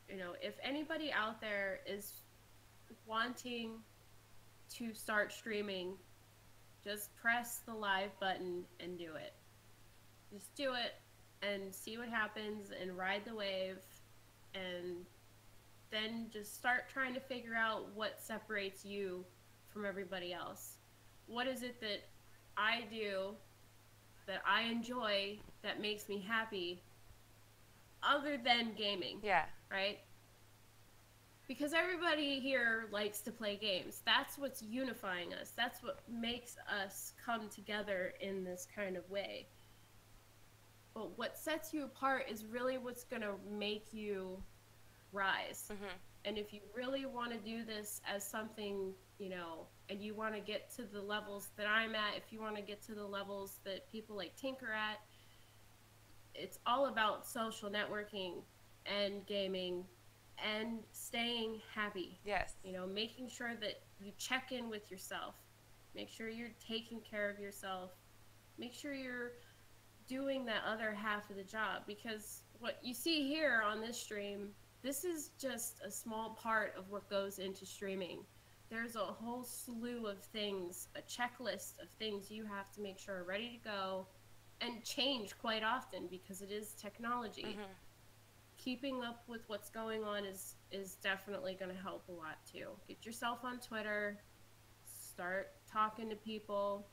you know, if anybody out there is wanting to start streaming, just press the live button and do it. Just do it and see what happens and ride the wave, and then just start trying to figure out what separates you from everybody else. What is it that I do that I enjoy that makes me happy other than gaming? Yeah. Right? Because everybody here likes to play games. That's what's unifying us. That's what makes us come together in this kind of way. But what sets you apart is really what's going to make you rise. Mm-hmm. And if you really want to do this as something, you know, and you want to get to the levels that I'm at, if you want to get to the levels that people like Tink are at, it's all about social networking and gaming and staying happy. Yes. You know, making sure that you check in with yourself. Make sure you're taking care of yourself. Make sure you're doing that other half of the job, because what you see here on this stream, this is just a small part of what goes into streaming. There's a whole slew of things, a checklist of things you have to make sure are ready to go and change quite often because it is technology. Mm-hmm. Keeping up with what's going on is definitely going to help a lot too. Get yourself on Twitter, start talking to people,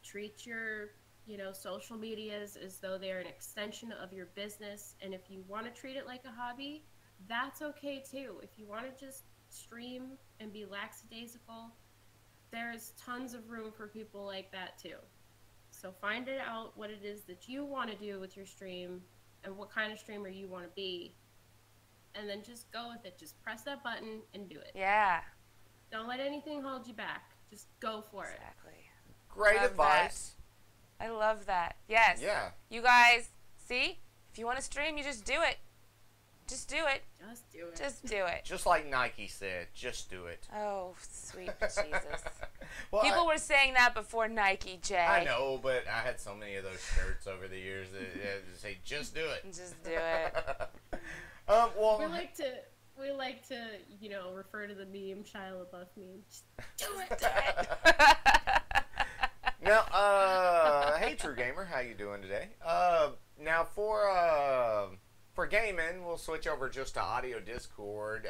treat your, you know, social medias as though they're an extension of your business. And if you want to treat it like a hobby, that's okay too. If you want to just stream and be lackadaisical, there's tons of room for people like that too. So find it out what it is that you want to do with your stream and what kind of streamer you want to be, and then just go with it. Just press that button and do it. Yeah. Don't let anything hold you back. Just go for it. Exactly. Great advice. I love that. Yes. Yeah. You guys, see? If you want to stream, you just do it. Just do it. Just do it. Just do it. Just like Nike said, just do it. Oh, sweet Jesus. Well, people were saying that before Nike, Jay. I know, but I had so many of those shirts over the years that say, just do it. Just do it. Well, we like to, you know, refer to the meme, Shia LaBeouf meme. Just do it. Do it. Now, hey, True Gamer, how you doing today? Now, for gaming, we'll switch over just to audio Discord.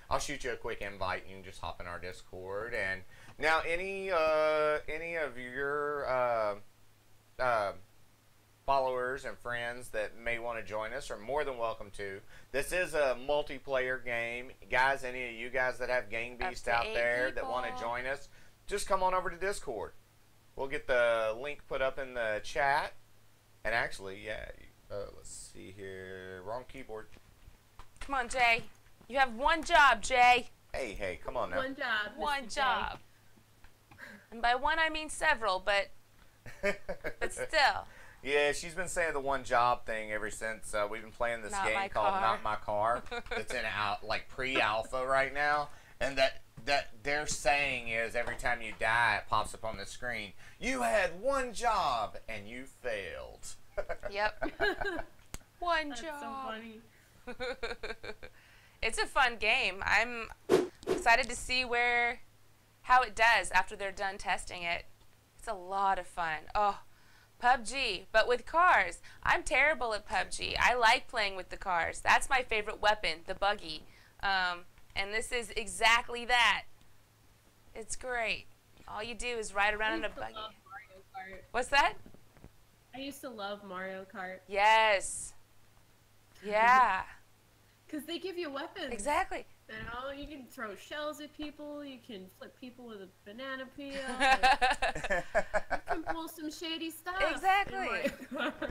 I'll shoot you a quick invite, and you can just hop in our Discord. And now, any of your followers and friends that may want to join us are more than welcome to. This is a multiplayer game. Guys, any of you guys that have Game Beast out there that want to join us, just come on over to Discord. We'll get the link put up in the chat. And actually, yeah, let's see here. Wrong keyboard. Come on, Jay. You have one job, Jay. Hey, come on now. One job. One job. And by one, I mean several, but still. Yeah, she's been saying the one job thing ever since we've been playing this game called Not My Car. It's in pre-alpha right now, and that they're saying is every time you die, it pops up on the screen. You had one job and you failed. Yep. One That's job. So funny. It's a fun game. I'm excited to see how it does after they're done testing it. It's a lot of fun. Oh, PUBG, but with cars. I'm terrible at PUBG. I like playing with the cars. That's my favorite weapon, the buggy. And this is exactly that. It's great. All you do is ride around in a buggy. Mario Kart. What's that? I used to love Mario Kart. Yes. Yeah. Because they give you weapons. Exactly. You know, you can throw shells at people. You can flip people with a banana peel. You can pull some shady stuff. Exactly.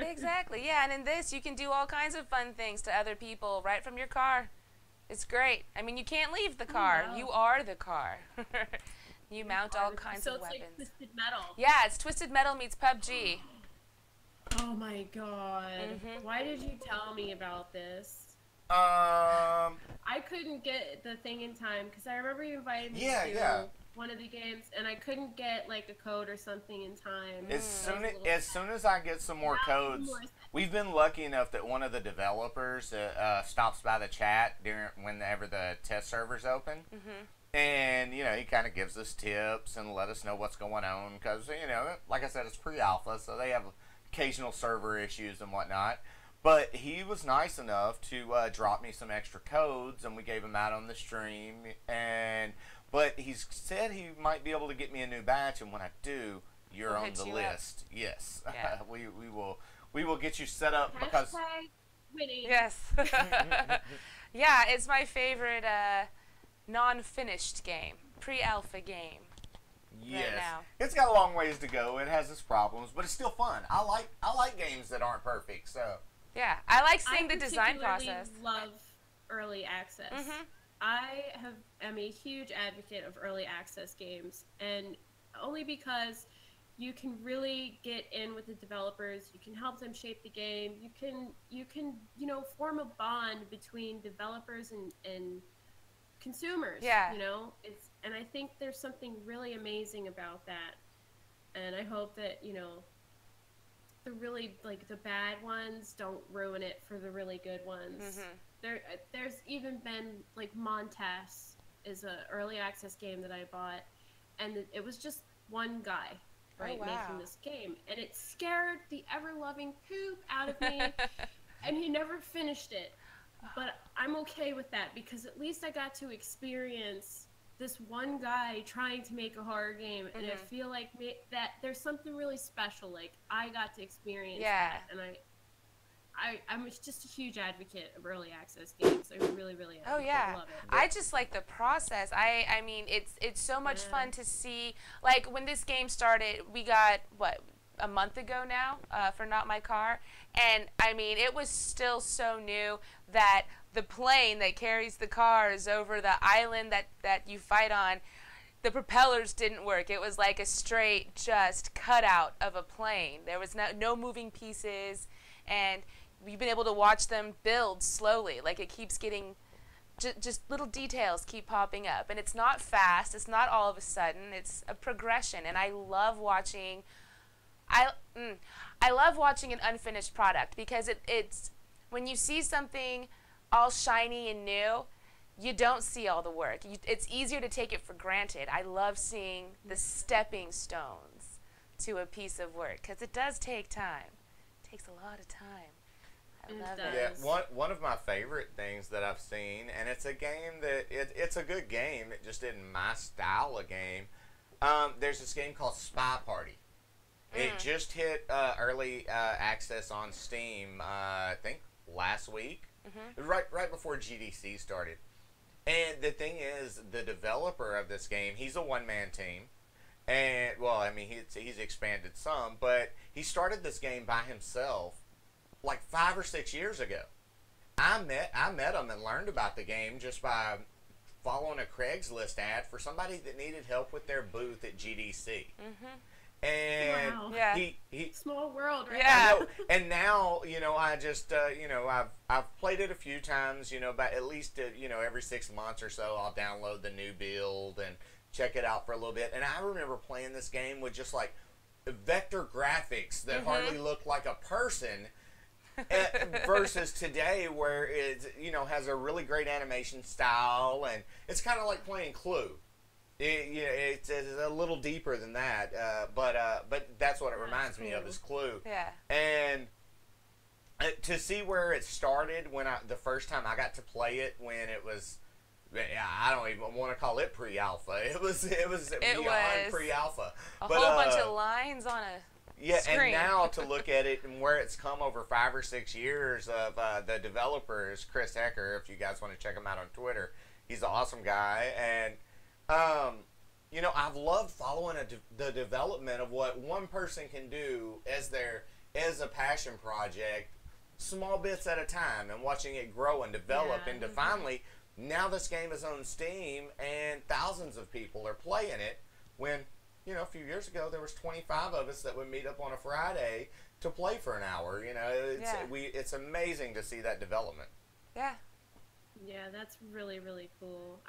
Exactly. Yeah, and in this, you can do all kinds of fun things to other people right from your car. It's great. I mean, you can't leave the car. Wow. You are the car. You mount all kinds of So it's weapons. like Twisted Metal. Yeah, it's Twisted Metal meets PUBG. Oh my god. Why did you tell me about this? I couldn't get the thing in time because I remember you invited me Yeah, to yeah. one of the games, and I couldn't get like a code or something in time. As soon as I get some more codes, we've been lucky enough that one of the developers stops by the chat whenever the test server's open, and you know he kind of gives us tips and let us know what's going on because you know, like I said, it's pre-alpha, so they have occasional server issues and whatnot. But he was nice enough to drop me some extra codes, and we gave them out on the stream. But he said he might be able to get me a new batch, and when I do, you're on the list. Yes, Yeah. we will get you set up because. Hashtag winning. Yes. Yeah, it's my favorite non-finished game, pre-alpha game. Yes, right now. It's got a long ways to go. It has its problems, but it's still fun. I like games that aren't perfect. So. Yeah, I like seeing the design particularly process. Love early access. I am a huge advocate of early access games, and only because you can really get in with the developers. You can help them shape the game. You can form a bond between developers and consumers. Yeah. And I think there's something really amazing about that, and I hope that the really the bad ones don't ruin it for the really good ones. There's even been Mon-Sat is a early access game that I bought, and it was just one guy making this game, and it scared the ever-loving poop out of me, and he never finished it. But I'm okay with that because at least I got to experience this one guy trying to make a horror game, and I feel like that there's something really special. I got to experience that, and I'm just a huge advocate of early access games. I really, really am. Oh yeah, I love it. I just like the process. I mean, it's so much fun to see. Like when this game started, we got a month ago now for Not My Car, and I mean it was still so new that the plane that carries the cars over the island that you fight on, the propellers didn't work. It was like a straight just cutout of a plane. There was no moving pieces, and we've been able to watch them build slowly. Like it keeps getting just little details keep popping up, and it's not fast. It's not all of a sudden. It's a progression, and I love watching. I love watching an unfinished product because it's when you see something all shiny and new, you don't see all the work. It's easier to take it for granted. I love seeing the stepping stones to a piece of work because it does take time. It takes a lot of time. I love it. Yeah, one of my favorite things that I've seen, and it's a game that it's a good game. It just isn't my style of game. There's this game called Spy Party. It just hit early access on Steam, I think last week, right before GDC started. And the thing is, the developer of this game, he's a one-man team, and well, I mean, he's expanded some, but he started this game by himself, like 5 or 6 years ago. I met him and learned about the game just by following a Craigslist ad for somebody that needed help with their booth at GDC. And wow. he small world, right? Yeah. I know. And now, I just, I've played it a few times, but at least, every 6 months or so, I'll download the new build and check it out for a little bit. And I remember playing this game with just like vector graphics that hardly look like a person versus today where it, has a really great animation style, and it's kind of like playing Clue. It's a little deeper than that, but that's what it reminds me of is Clue. Yeah. And to see where it started when the first time I got to play it, when it was, I don't even want to call it pre-alpha. It was beyond pre-alpha. A whole bunch of lines on Yeah, screen. and now to look at it and where it's come over 5 or 6 years of the developers, Chris Hecker, if you guys want to check him out on Twitter, he's an awesome guy. And, you know, I've loved following the development of what one person can do as a passion project, small bits at a time, and watching it grow and develop into finally, now this game is on Steam and thousands of people are playing it when, you know, a few years ago there was 25 of us that would meet up on a Friday to play for an hour. You know, it's amazing to see that development. Yeah. Yeah, that's really, really cool.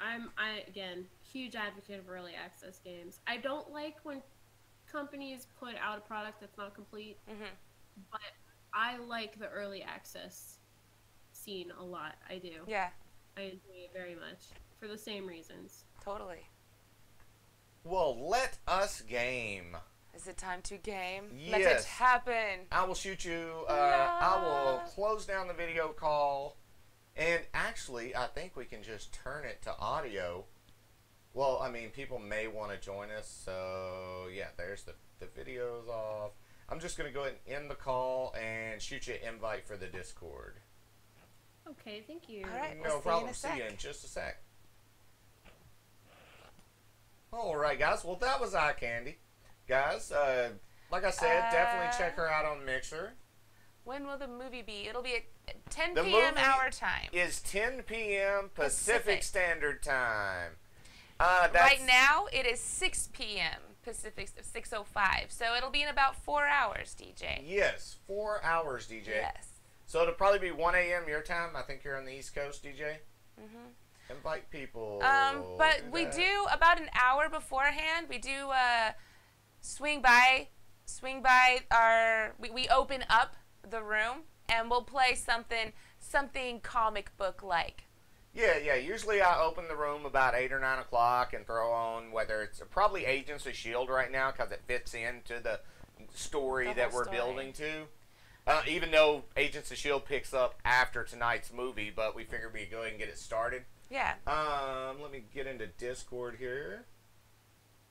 Again, huge advocate of early access games. I don't like when companies put out a product that's not complete, but I like the early access scene a lot. I do. Yeah. I enjoy it very much for the same reasons. Totally. Well, let us game. Is it time to game? Yes. Let it happen. I will shoot you. I will close down the video call. And actually, I think we can just turn it to audio. Well, I mean, people may want to join us. So, yeah, there's the video's off. I'm just going to go ahead and end the call and shoot you an invite for the Discord. Okay, thank you. All right, No problem. See you in just a sec. All right, guys. Well, that was Ikandy. Guys, like I said, definitely check her out on Mixer. When will the movie be? It'll be at 10 The p.m. movie our time. is 10 p.m. Pacific Standard Time. Right now, it is 6 p.m. Pacific, 6:05. So it'll be in about 4 hours, DJ. Yes, 4 hours, DJ. Yes. So it'll probably be 1 a.m. your time. I think you're on the East Coast, DJ. Invite people. But we do, about an hour beforehand, we do swing by our, we open up the room and we'll play something comic book like. Yeah. Usually I open the room about 8 or 9 o'clock and throw on whether it's probably Agents of S.H.I.E.L.D. right now because it fits into the story that we're building to. Even though Agents of S.H.I.E.L.D. picks up after tonight's movie, but we figured we'd go ahead and get it started. Yeah. Let me get into Discord here.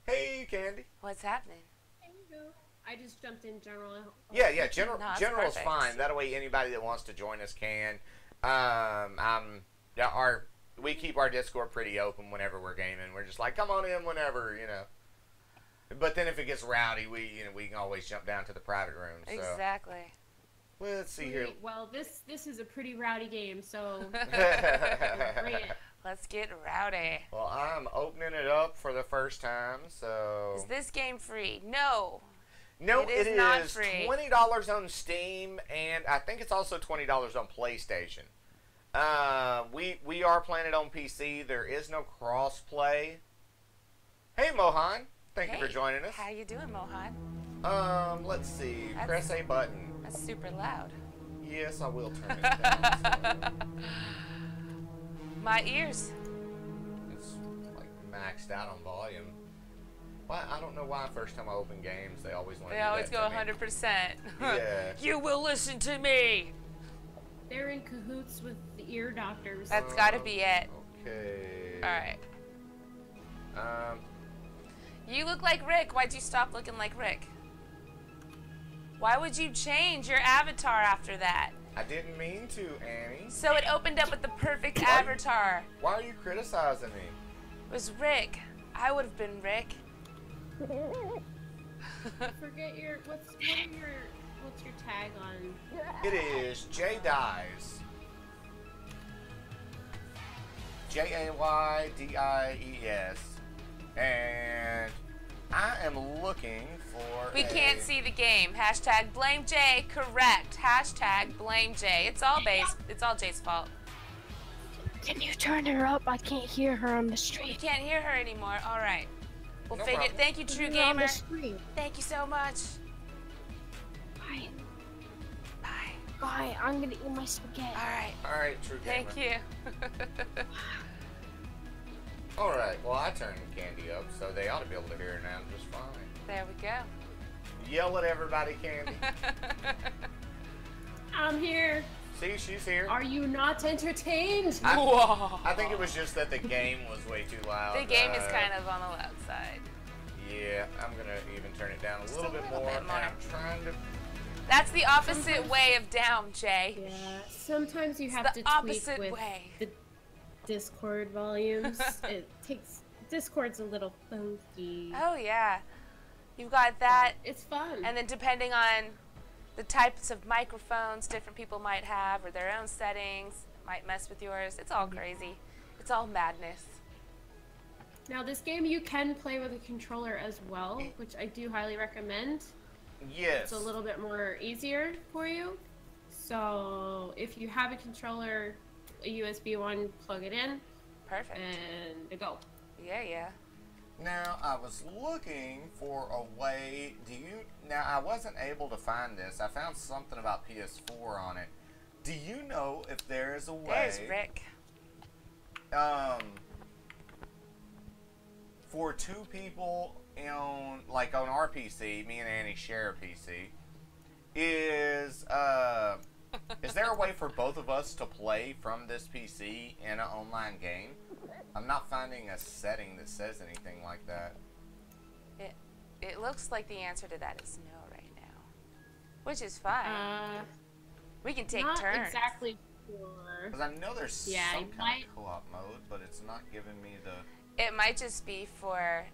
Hey, Candy. What's happening? There you go. I just jumped in general. Yeah. General's perfect. fine. That way, anybody that wants to join us can. We keep our Discord pretty open whenever we're gaming. We're just like, come on in whenever, you know. But then if it gets rowdy, we can always jump down to the private room. So. Exactly. Let's see here. Well, this is a pretty rowdy game, so bring it. Let's get rowdy. Well, I'm opening it up for the first time, so. Is this game free? No. No, it is not free. $20 on Steam, and I think it's also $20 on PlayStation. We are playing it on PC. There is no cross-play. Hey, Mohan. Thank you for joining us. How you doing, Mohan? Let's see. Press a button. That's super loud. Yes, I will turn it down. So. My ears. It's like maxed out on volume. Why? I don't know why. First time I open games, they always want to. They always go 100%. Yeah. You will listen to me. They're in cahoots with the ear doctors. That's got to be it. Okay. All right. You look like Rick. Why'd you stop looking like Rick? Why would you change your avatar after that? I didn't mean to, Annie. So it opened up with the perfect avatar. Why are you criticizing me? It was Rick. I would have been Rick. Forget your what's your tag on? It is J Dies. JAYDIES. And I am looking for. We can't see the game. Hashtag blame Jay. Correct. Hashtag blame Jay. It's all Jay's fault. Can you turn her up? I can't hear her on the We street. can't hear her anymore. All right. We'll No figure. problem. Thank you, True On Gamer. the street. Thank you so much. Bye. Bye. Bye. I'm gonna eat my spaghetti. All right. All right, True Gamer. Thank you. All right. Well, I turned Candy up, so they ought to be able to hear her now just fine. There we go. Yell at everybody, Candy. I'm here. See, she's here. Are you not entertained? Whoa. I think it was just that the game was way too loud. The game is kind of on the loud side. Yeah, I'm gonna even turn it down a little bit more. bit more. And I'm trying to. That's the opposite way of down, Jay. Yeah, sometimes you It's have the to tweak opposite with way. the Discord volumes. Discord's a little funky. Oh yeah, you've got that, It's fun. and then depending on the types of microphones different people might have or their own settings, might mess with yours. It's all crazy. It's all madness. Now this game you can play with a controller as well, which I do highly recommend. Yes. It's a little bit more easier for you. So if you have a controller, a USB one, plug it in, Perfect. and go. Yeah. Now, I was looking for a way. Now, I wasn't able to find this. I found something about PS4 on it. Do you know if there is a way? There's Rick. For two people on our PC, me and Annie share a PC. Is there a way for both of us to play from this PC in an online game? I'm not finding a setting that says anything like that. It looks like the answer to that is no right now, which is fine. We can take not turns. Exactly sure. Because I know there's some kind of co-op mode, but it's not giving me the... It might just be for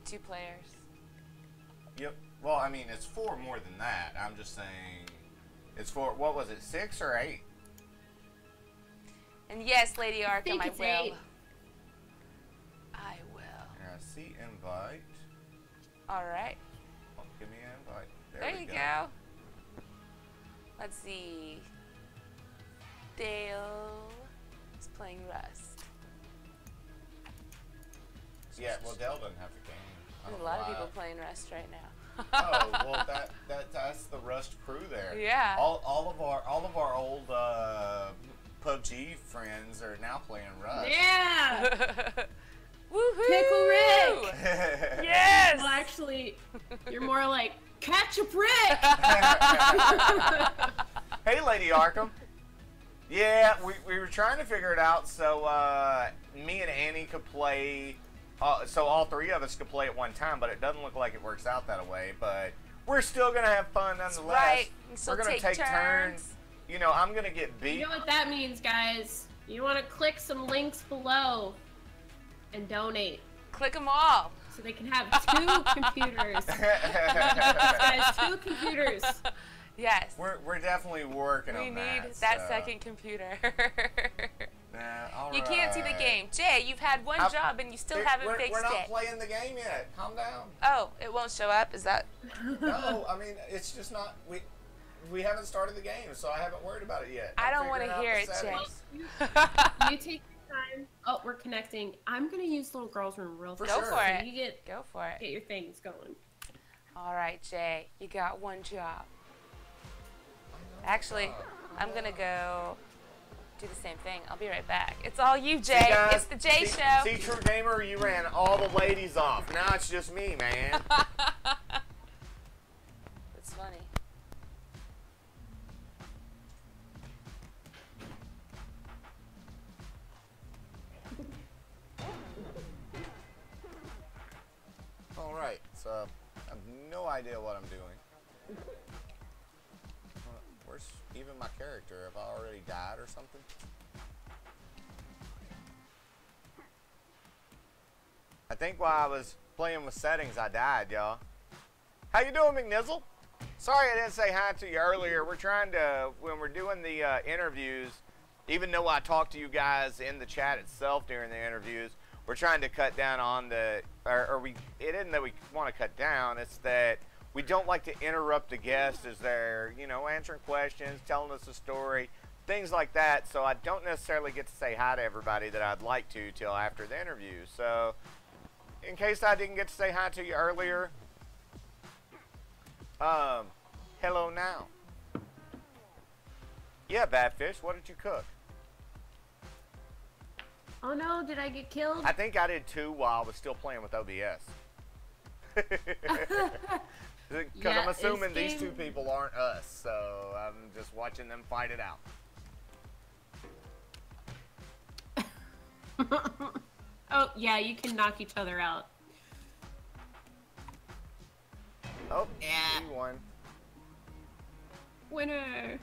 2 players. Yep. Well, I mean, it's for more than that. I'm just saying it's for, what was it, 6 or 8? And yes, Lady Arkham, I it's will. 8. I will. Yeah, see invite. All right. Oh, give me an invite. There you go. Let's see. Dale is playing Rust. Yeah, well, Dell doesn't have the game. I There's don't a lot know of why. people playing Rust right now. Oh, well, that's the Rust crew there. Yeah. All of our old PUBG friends are now playing Rust. Yeah! Woohoo! Pickle Rick! Yes! Well, actually, you're more like Ketchup Rick! Hey, Lady Arkham. Yeah, we were trying to figure it out so me and Annie could play, so all 3 of us could play at one time, but it doesn't look like it works out that way. But we're still going to have fun nonetheless. That's right. We're going to take turns. You know, I'm going to get beat. You know what that means, guys? You want to click some links below and donate Click them all. so they can have 2 computers. Guys, 2 computers. Yes. We're definitely working We on need that. that so. second computer. All You can't see the right. game. Jay, you've had one job and you still haven't fixed We're not it. playing the game yet. Calm down. Oh, it won't show up? Is that... No, I mean, it's just not... We haven't started the game, so I haven't worried about it yet. I I'm don't want to figuring hear out the it, settings. Jay. You take your time. Oh, we're connecting. I'm going to use little girl's room real For fast. Go sure. for So it. you get Go for it. your things going. All right, Jay. You got one job. Actually, I'm going to go do the same thing. I'll be right back. It's all you, Jay. See, guys, It's the Jay Show. See, True Gamer, you ran all the ladies off. Now it's just me, man. It's funny. All right, so I have no idea what I'm doing. Where's even my character? Have I already died or something? I think while I was playing with settings, I died, y'all. How you doing, McNizzle? Sorry I didn't say hi to you earlier. We're trying to, when we're doing the interviews, even though I talked to you guys in the chat itself during the interviews, we're trying to cut down on the, it isn't that we want to cut down, it's that we don't like to interrupt the guests as they're, you know, answering questions, telling us a story, things like that. So I don't necessarily get to say hi to everybody that I'd like to till after the interview. So in case I didn't get to say hi to you earlier, hello now. Yeah, Badfish, what did you cook? Oh no, did I get killed? I think I did too while I was still playing with OBS. Because Yeah, I'm assuming this these 2 game- people aren't us, so I'm just watching them fight it out. Oh, yeah, you can knock each other out. Oh, yeah. He won. Winner.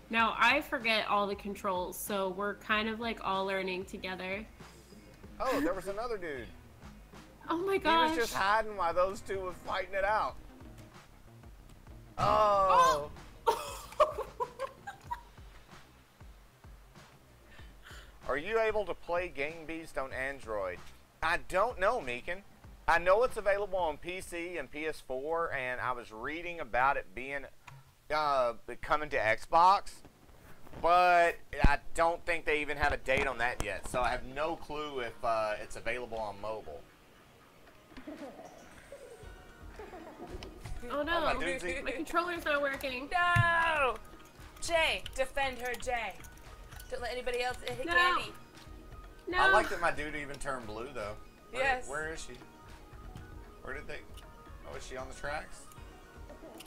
Now, I forget all the controls, so we're kind of like all learning together. Oh, there was another dude. Oh my gosh. He was just hiding while those two were fighting it out. Oh. Are you able to play Game Beast on Android? I don't know, Meekin. I know it's available on PC and PS4, and I was reading about it being coming to Xbox, but I don't think they even have a date on that yet, so I have no clue if it's available on mobile. Oh no, my controller's not working. No! Jay, defend her, Jay. Don't let anybody else hit Candy. No. I like that my dude even turned blue, though. Yes. Where is she? Where did they... Oh, is she on the tracks?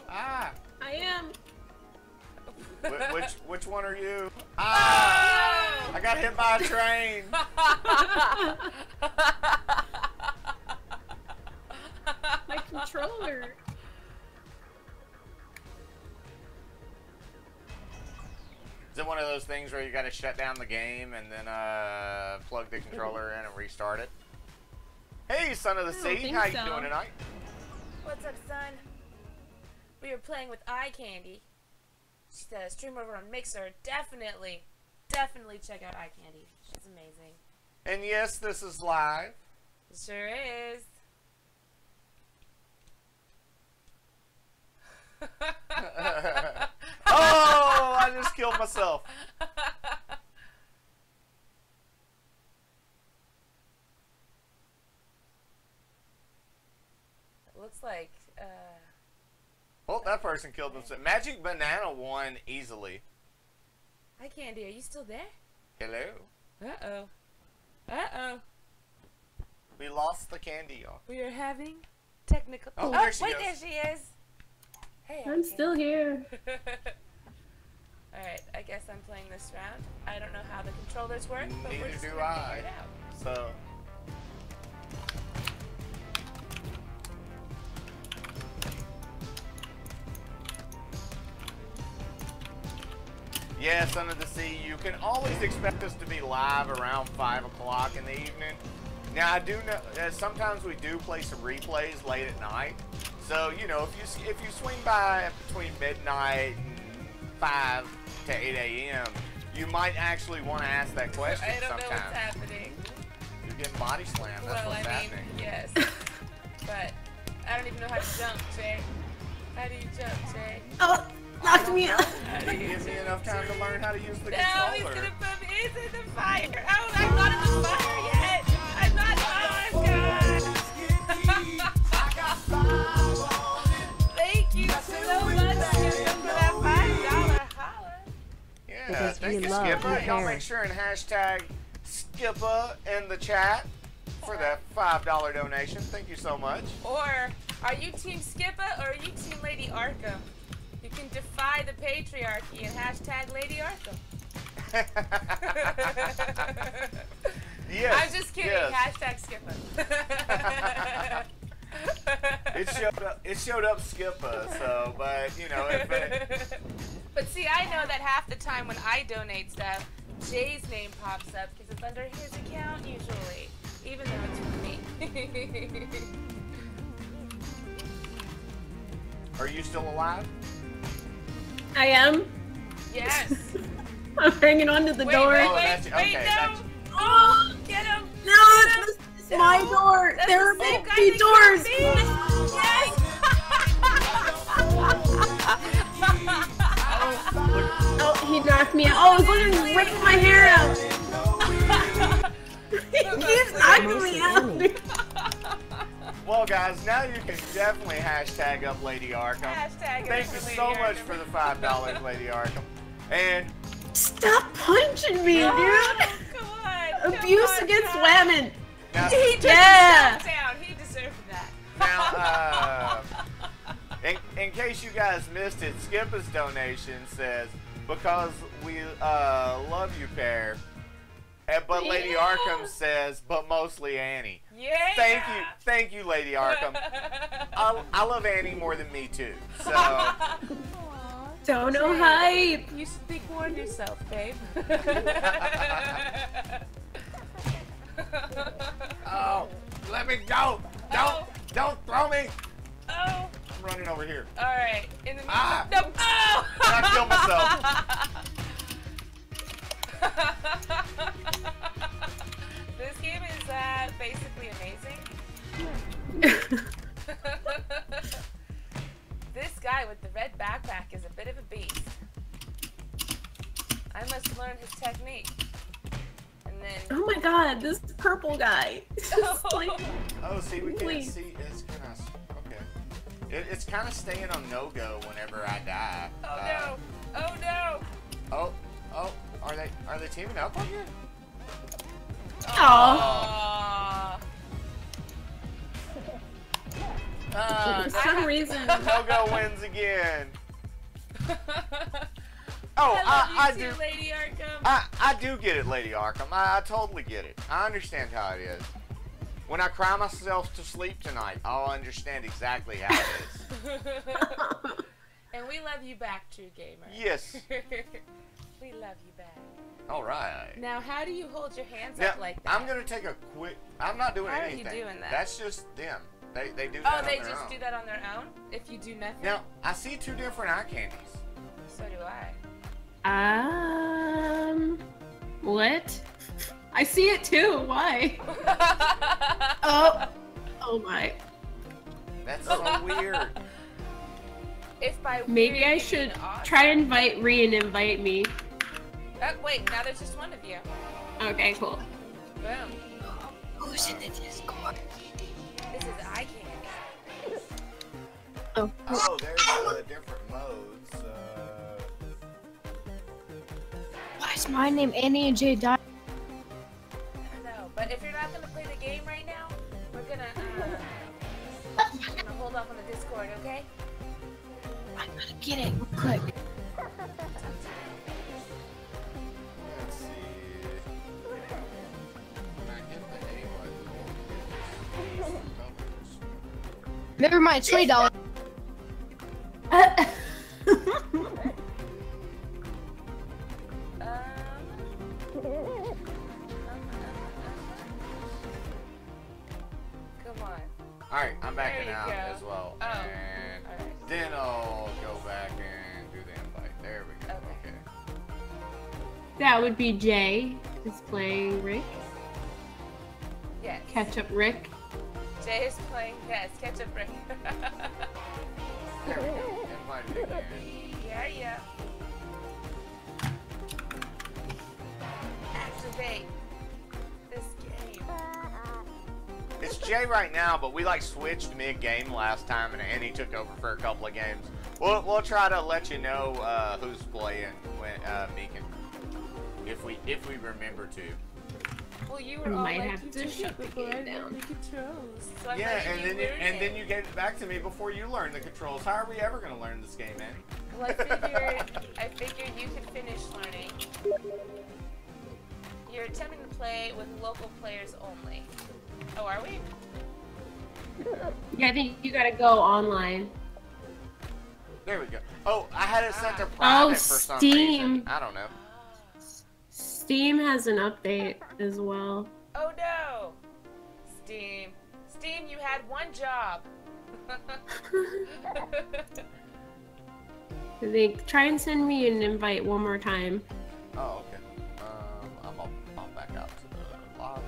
Ah! I am. Which one are you? Ah! I got hit by a train! My controller. Is it one of those things where you gotta shut down the game and then plug the controller in and restart it? Hey, son of the sea, how you doing tonight? What's up, son? We were playing with Ikandy. She said, stream over on Mixer. Definitely check out Ikandy. She's amazing. And yes, this is live. It sure is. Oh, I just killed myself. It looks like, Well, that person killed themselves. Magic Banana won easily. Ikandy, are you still there? Hello. Uh-oh. Uh-oh. We lost the candy off. We are having technical... Oh, there she wait, is. there she is. Hey, I'm still here. Alright, I guess I'm playing this round. I don't know how the controllers work, but we're Neither just do gonna I. figure it out. So... Yes, Under the Sea, you can always expect us to be live around 5 o'clock in the evening. Now, I do know, sometimes we do play some replays late at night. So, you know, if you swing by between midnight and 5 to 8 a.m., you might actually want to ask that question I don't sometime. know what's happening. You're getting body slammed, that's what's happening. Yes. But I don't even know how to jump, Jay. How do you jump, Jay? Oh, knocked me out. Give me enough time to learn how to use the No, controller. he's gonna put me in the fire. Oh, I'm not in the fire yet. I'm not. Oh, God. Thank you so much, Skipper, for that $5 holler. Yeah, Because thank we you, love Skipper. your Y'all hair. make sure and hashtag Skipper in the chat for that $5 donation. Thank you so much. Or are you Team Skipper or are you Team Lady Arkham? You can defy the patriarchy and hashtag Lady Arkham. Yes. I'm just kidding. Yes. Hashtag Skipper. It showed up Skipper, so, but, you know, But see, I know that half the time when I donate stuff, Jay's name pops up because it's under his account usually, even though it's for me. Are you still alive? I am. Yes. I'm hanging onto the door. Wait, Oh, that's- okay, no. that's- Oh, Get him. no, it's my door. That's There are the same guy empty that doors. killed me. Yes. Oh, he knocked me out. Oh, he's literally ripping my hair out. He keeps knocking me out. Well, guys, now you can definitely hashtag up Lady Arkham. Hashtag Thank up you for Lady so much Arkham. for the $5, Lady Arkham. And Stop punching me, dude. Come on. Abuse against women. now, He took Yeah. himself down. He deserved that. now in case you guys missed it, Skipper's donation says, because we love you, Pear, But Lady Arkham says, but mostly Annie. Yeah. Thank you, Lady Arkham. I love Annie more than me too. So. Don't know hype. You should think more of yourself, babe. Oh, let me go! Don't throw me! Oh. I'm running over here. All right. In the middle. Ah. No. Oh. I killed myself. This game is basically amazing. This guy with the red backpack is a bit of a beast. I must learn his technique. And then. Oh my god, this purple guy. Oh, see, we can't see. It's kind of okay. It's kind of staying on no-go whenever I die. Oh no! Oh no! Oh, are they teaming up on you? Aww. For some reason. No-go wins again. Oh, I do. do. Lady Arkham. I do get it, Lady Arkham. I totally get it. I understand how it is. When I cry myself to sleep tonight, I'll understand exactly how it is. And we love you back, True Gamer. Yes. We love you back. All right. Now, how do you hold your hands Now, up like that? I'm gonna take a quick. I'm not doing How are anything. you doing that? That's just them. They do that Oh, on they their just own. do that on their own? If you do nothing? Now, I see 2 different eye candies. So do I. What? I see it too. Why? Oh my. That's so weird. If by Maybe weird I you should mean awesome. try to invite Ree and invite me. Oh, wait, now there's just one of you. Okay, cool. Boom. Who's in the Discord? This is eye candy. Oh. Oh, there's different modes. Why is my name Annie and Jay Di? I don't know, but if you're not gonna play the game right now, we're gonna hold off on the Discord, okay? I'm gonna get it real quick. Let's see. When I get the A button, Never mind, $20. Come on. Alright, I'm backing There you out go. as well. Oh, And alright. then I'll go back and do the invite. There we go. Okay. Okay. That would be Jay is playing Rick. Yes. Ketchup Rick. Jay is playing, yes, Ketchup Rick. There we go. Invited again. Yeah. Activate this game. It's Jay right now, but we like switched mid-game last time, and Annie took over for a couple of games. We'll try to let you know who's playing when Meekin, if we remember to. Well, you I were all might like, have you to just shut the before game I learned down. the controls. So I'm Yeah, letting and you then learn it. you gave it back to me before you learned the controls. How are we ever gonna learn this game, Annie? Well, I figured you could finish learning. You're attempting to play with local players only. Oh, are we? Yeah, I think you gotta go online. There we go. Oh, I had it set to private for some Steam. reason. I don't know. Steam has an update as well. Oh no! Steam, you had one job. I think try and send me an invite one more time. Oh, okay. I'll back out to the lobby.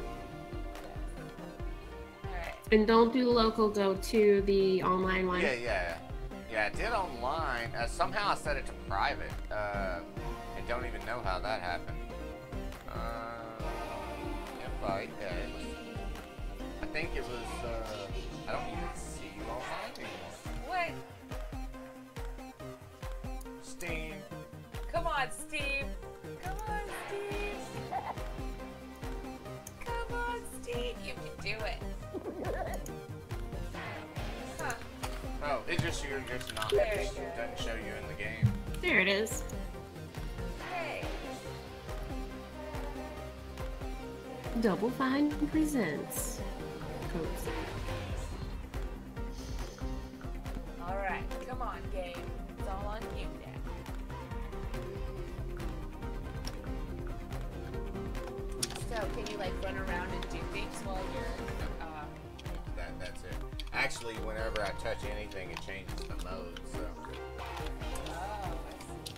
Alright. And don't do local, go to the online one. Yeah, I did online. Somehow I set it to private. I don't even know how that happened. Invite. I think it was. I don't even see you online anymore. What? Steam. Come on, Steve. Come on, Steve. Come on, Steve. You can do it. Huh. Oh, it's just you're just not. There It you just go. doesn't show you in the game. There it is. Hey. Double Fine presents. Codes. Alright, come on, game. It's all on you now. So, can you like run around and do things while you're That's it. Actually, whenever I touch anything, it changes the mode, so. Oh, I see.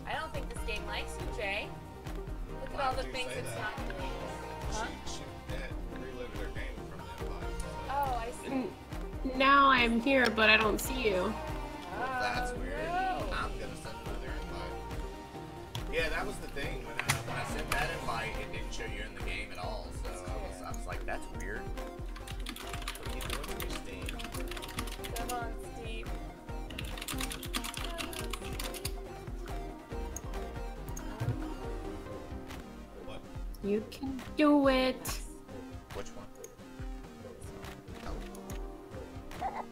I don't think this game likes you, Jay. Look at all the things it's not doing. Huh? She relived her game from the invite. Oh, I see. Now I'm here, but I don't see you. Oh, That's weird. no. I'm gonna send another invite. Yeah, that was the thing. When I sent that invite, it didn't show you in the game at all. So I was like, that's weird. What are you doing with your Steam? Come on, Steve. What? You can do it. Which one? Oh.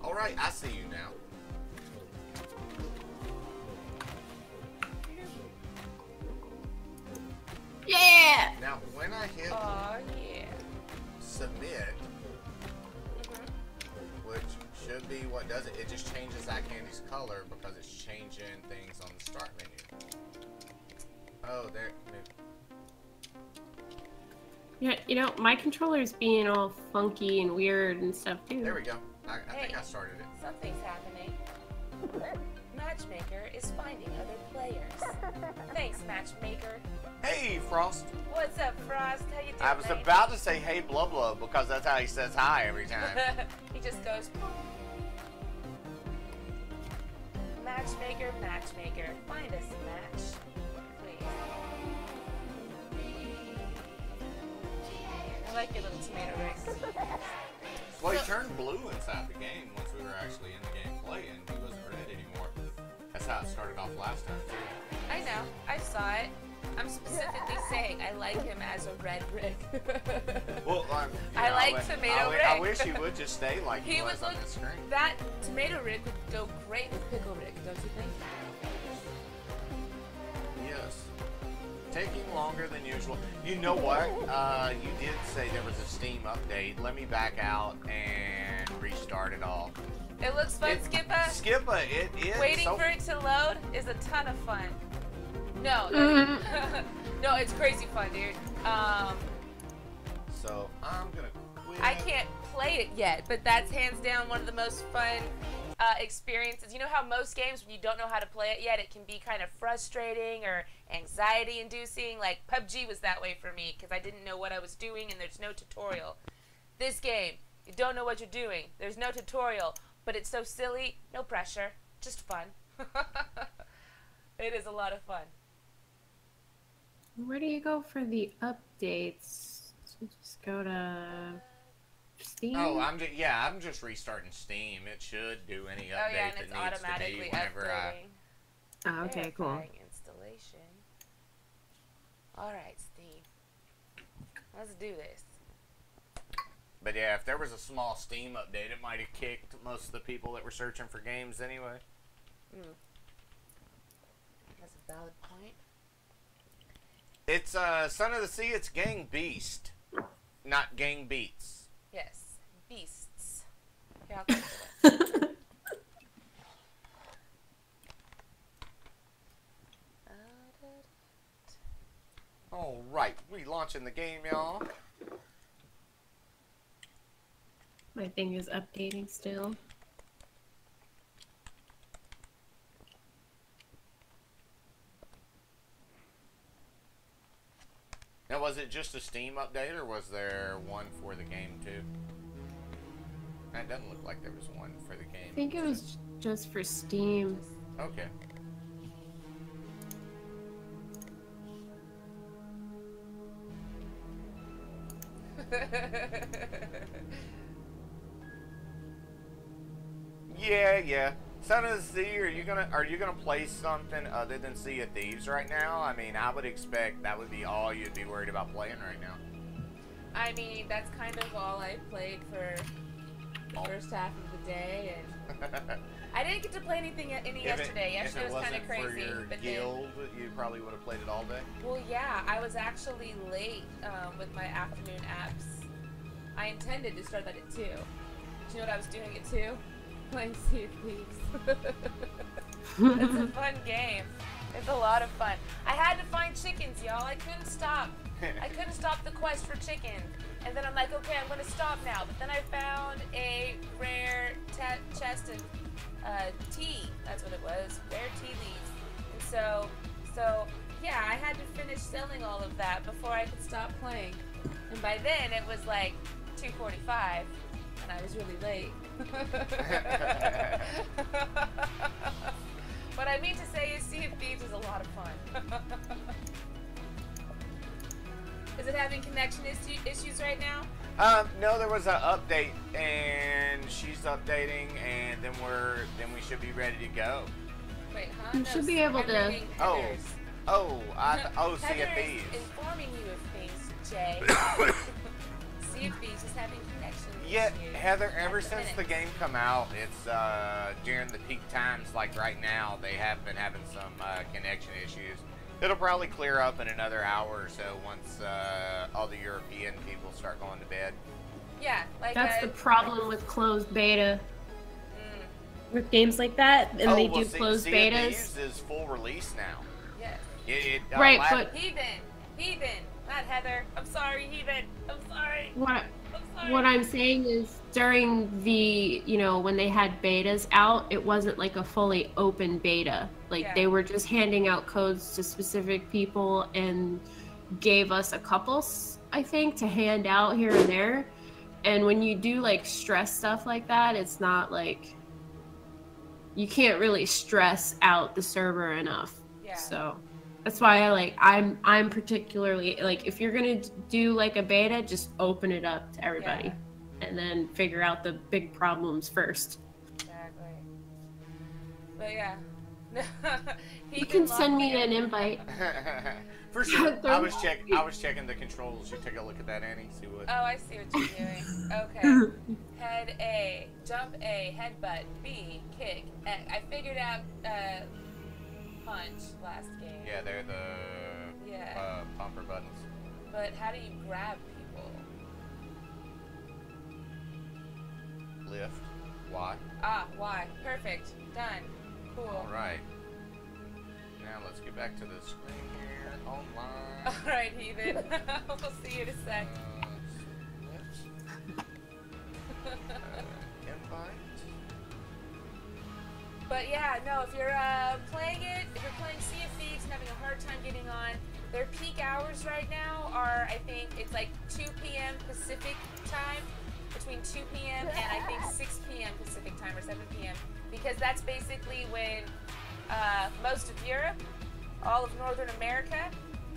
All right, I see you now. Yeah! Now, when I hit Oh, yeah. submit, which should be what does it, it just changes Ikandy's color because it's changing things on the start menu. Oh, there. Yeah, you know, my controller's being all funky and weird and stuff too. There we go. I think Hey. I started it. Something's happening. Matchmaker is finding other players. Thanks, Matchmaker. Hey, Frost. What's up, Frost? How you doing? I was mate? about to say hey, blah blah, because that's how he says hi every time. He just goes. Matchmaker, matchmaker, find us a match, please. I like your little tomato Rex. Well, he turned blue inside the game once we were actually in the game playing. He wasn't red anymore. That's how it started off last time, too. I know. I saw it. I'm specifically saying I like him as a red Rick. Well, I like Tomato Rick. I wish he would just stay like he He was would on look. the screen. That Tomato Rick would go great with Pickle Rick, don't you think? Yes. Taking longer than usual. You know what? You did say there was a Steam update. Let me back out and restart it all. It looks fun, Skippa. Skippa, it is. Waiting so for it to load is a ton of fun. No, no, it's crazy fun, dude. So I'm gonna quit. I can't play it yet, but that's hands down one of the most fun experiences. You know how most games, when you don't know how to play it yet, it can be kind of frustrating or anxiety-inducing. Like PUBG was that way for me because I didn't know what I was doing and there's no tutorial. This game, you don't know what you're doing. There's no tutorial, but it's so silly, no pressure, just fun. It is a lot of fun. Where do you go for the updates? So just go to Steam. Oh, I'm just restarting Steam. It should do any update Oh yeah, and it's that needs automatically to be whenever updating. Oh, okay, cool. Verifying installation. All right, Steve. Let's do this. But yeah, if there was a small Steam update, it might have kicked most of the people that were searching for games anyway. That's a valid point. It's Son of the Sea. It's Gang Beast, not Gang Beats. Yes, beasts. Here, I'll cancel it. All right, relaunching the game, y'all. My thing is updating still. Now, was it just a Steam update, or was there one for the game too? It doesn't look like there was one for the game. I think it was just for Steam. Okay. Yeah. Son of the Sea, are you gonna play something other than Sea of Thieves right now? I mean, I would expect that would be all you'd be worried about playing right now. I mean, that's kind of all I played for the first half of the day, and I didn't get to play anything yesterday. Yesterday was kind of crazy. For your but guild, you'd probably would have played it all day. Well, yeah, I was actually late with my afternoon apps. I intended to start that at 2. Do you know what I was doing at 2? Playing Sea of Thieves. It's a fun game. It's a lot of fun. I had to find chickens, y'all. I couldn't stop. I couldn't stop the quest for chickens. And then I'm like, okay, I'm going to stop now. But then I found a rare chest of tea. That's what it was. Rare tea leaves. And so yeah, I had to finish selling all of that before I could stop playing. And by then it was like 2:45 and I was really late. What I mean to say is Sea of Thieves is a lot of fun. Is it having connection issues right now? No, there was an update, and she's updating, and then we should be ready to go. Wait, huh? You should be able to. Sea of Thieves. Informing you of things, Jay. Sea of Thieves is having connection Yeah, issues. Heather, ever At the since the minute. game come out, it's during the peak times, like right now, they have been having some connection issues. It'll probably clear up in another hour or so once all the European people start going to bed. Yeah, like That's the problem with closed beta. With games like that, and they do closed Sea of betas. Thieves is full release now. Yes. Right, but Heathen, not Heather. I'm sorry, Heathen. I'm sorry. What I'm saying is during the, when they had betas out, it wasn't like a fully open beta. Like they were just handing out codes to specific people and gave us a couple, I think, to hand out here and there. And when you do like stress stuff like that, it's not like you can't really stress out the server enough. Yeah. So that's why I'm particularly like, if you're gonna do like a beta, just open it up to everybody, and then figure out the big problems first. Exactly. But yeah, You can send me an invite. For sure. I was checking the controls. You take a look at that, Annie. See what. Oh, I see what you're doing. Okay. Head A, jump A, headbutt B, kick. I figured out punch last game. Yeah, they're the bumper buttons. But how do you grab people? Lift. Y. Ah, Y. Perfect. Done. Cool. All right. Now let's get back to the screen here. Online. All right, Heathen. We'll see you in a sec. Invite. But yeah, no, if you're playing Sea of Thieves and having a hard time getting on, their peak hours right now are, I think, it's like 2 p.m. Pacific time, between 2 p.m. and I think 6 p.m. Pacific time or 7 p.m. Because that's basically when most of Europe, all of Northern America,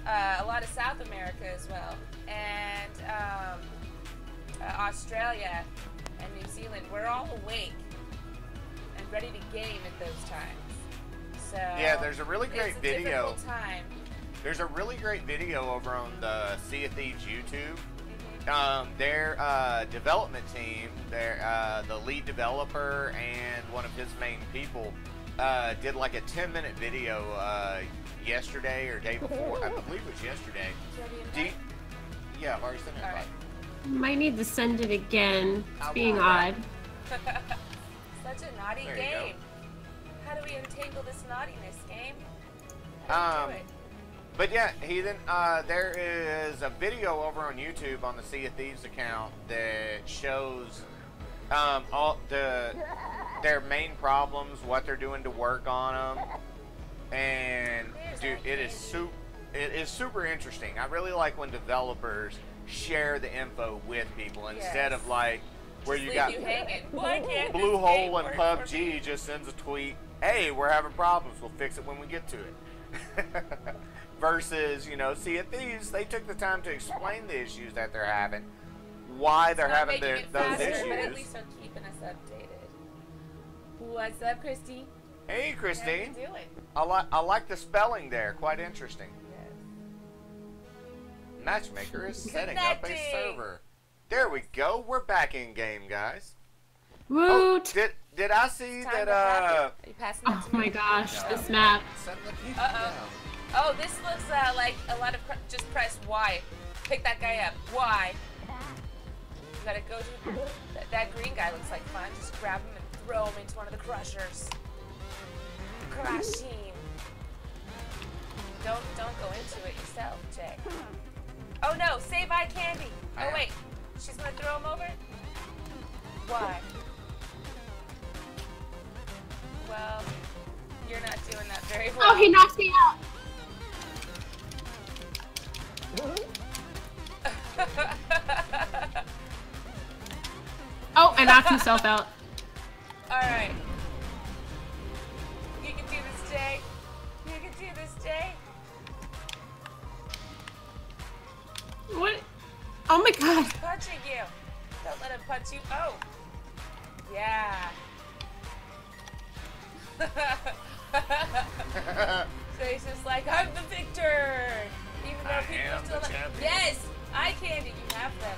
a lot of South America as well, and Australia and New Zealand, we're all awake and ready to game at those times. So yeah, there's a really great it's a video. difficult time. There's a really great video over on the Sea of Thieves YouTube. Their development team, the lead developer and one of his main people, did like a 10-minute video yesterday or day before. I believe it was yesterday. Yeah, I've already sent it. Right. Might need to send it again. It's being Right. odd. Such a naughty There you game. How do we untangle this naughtiness, game? How do we do it? But yeah, Heathen, there is a video over on YouTube on the Sea of Thieves account that shows all their main problems, what they're doing to work on them, and dude, it is super interesting. I really like when developers share the info with people instead of like where you got Blue Hole and PUBG just sends a tweet, "Hey, we're having problems. We'll fix it when we get to it." Versus, Sea of Thieves, they took the time to explain the issues that they're having, why they're having those issues. But at least they're keeping us updated. What's up, Christy? Hey, Christine. How you doing? I like the spelling there. Quite interesting. Yes. Matchmaker is setting up a Connecting. server. There we go. We're back in game, guys. Woot! Did I see Time that? to have it. Are you passing that Oh to me? my gosh, this map. Setting the people Uh-oh. down. Oh, this looks like a lot of just press Y. Pick that guy up. Y. You gotta go to that green guy. Looks like fun. Just grab him and throw him into one of the crushers. Crush him. Don't go into it yourself, Jay. Oh no, save Ikandy. Oh wait, she's gonna throw him over. Why? Well, you're not doing that very well. Oh, he knocks me out. Oh, I knocked himself out. Alright. You can do this, Jay. You can do this, Jay. What? Oh my god. He's punching you. Don't let him punch you. Oh. Yeah. So he's just like, I'm the victor. Even though people are still the champion. Yes! Ikandy, you have them.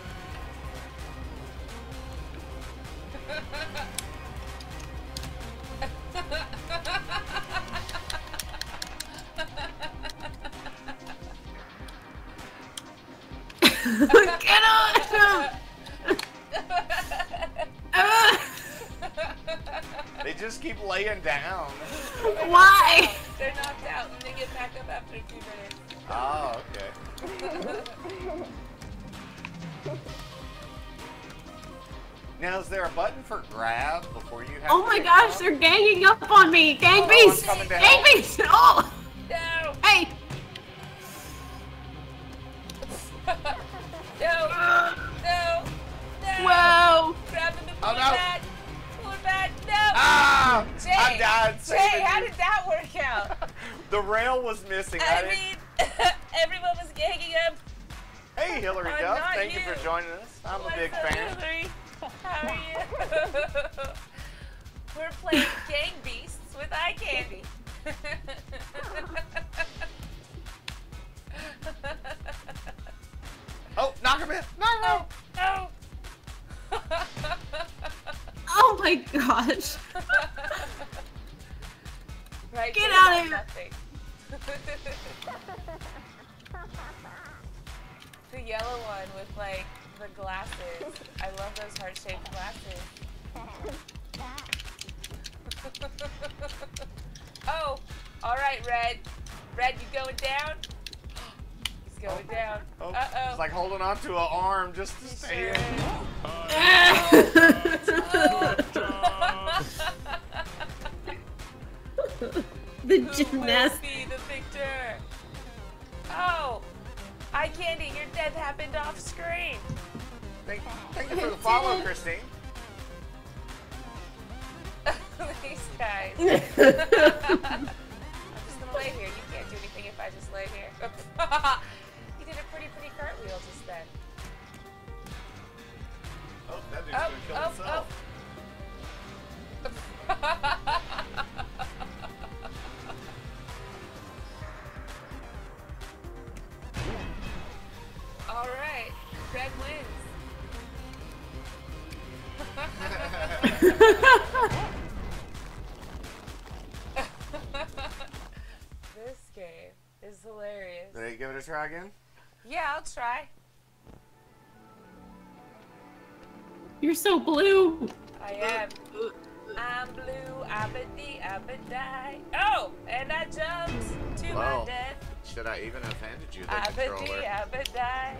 Get on him! They just keep laying down. Why? They're knocked out and they get back up after a few minutes. Oh, okay. Now, is there a button for grab before you have Oh to my get gosh, up? they're ganging up on me! Gang I'm beast! coming down. Gang beast! Oh! No! Hey! No! No! No! Whoa! Grab him and Oh, pull no. it back! Pull it back! No! Ah! Jay! I died. Jay, saving how you. did that work out? The rail was missing. I didn't- mean, everyone was ganging up. Hey, Hillary I'm Duff. not Thank you you. for joining us. I'm What's a big up, fan. Hillary? How are you? We're playing Gang Beasts with Ikandy. Oh, knock him in. Knock him in. No! Oh my gosh! Right, Get so out of that's here. nothing. The yellow one with like the glasses. I love those heart-shaped glasses. Oh, all right, Red. Red, you going down? He's going down. Oh, Uh-oh. it's like holding onto an arm just to He stay sure in. The Who will gymnast. be the victor? Oh, Ikandy, your death happened off screen. Thank you for the follow, Christine. These guys. I'm just gonna lay here. You can't do anything if I just lay here. You did a pretty cartwheel just then. Oh, that dude's gonna kill himself. All right, Red wins. This game is hilarious. Did you give it a try again? Yeah, I'll try. You're so blue. I am. I'm blue, abadi, abadi. Oh, and I jumped to my Well, death. should I even have handed you the Abadi, controller? abadi.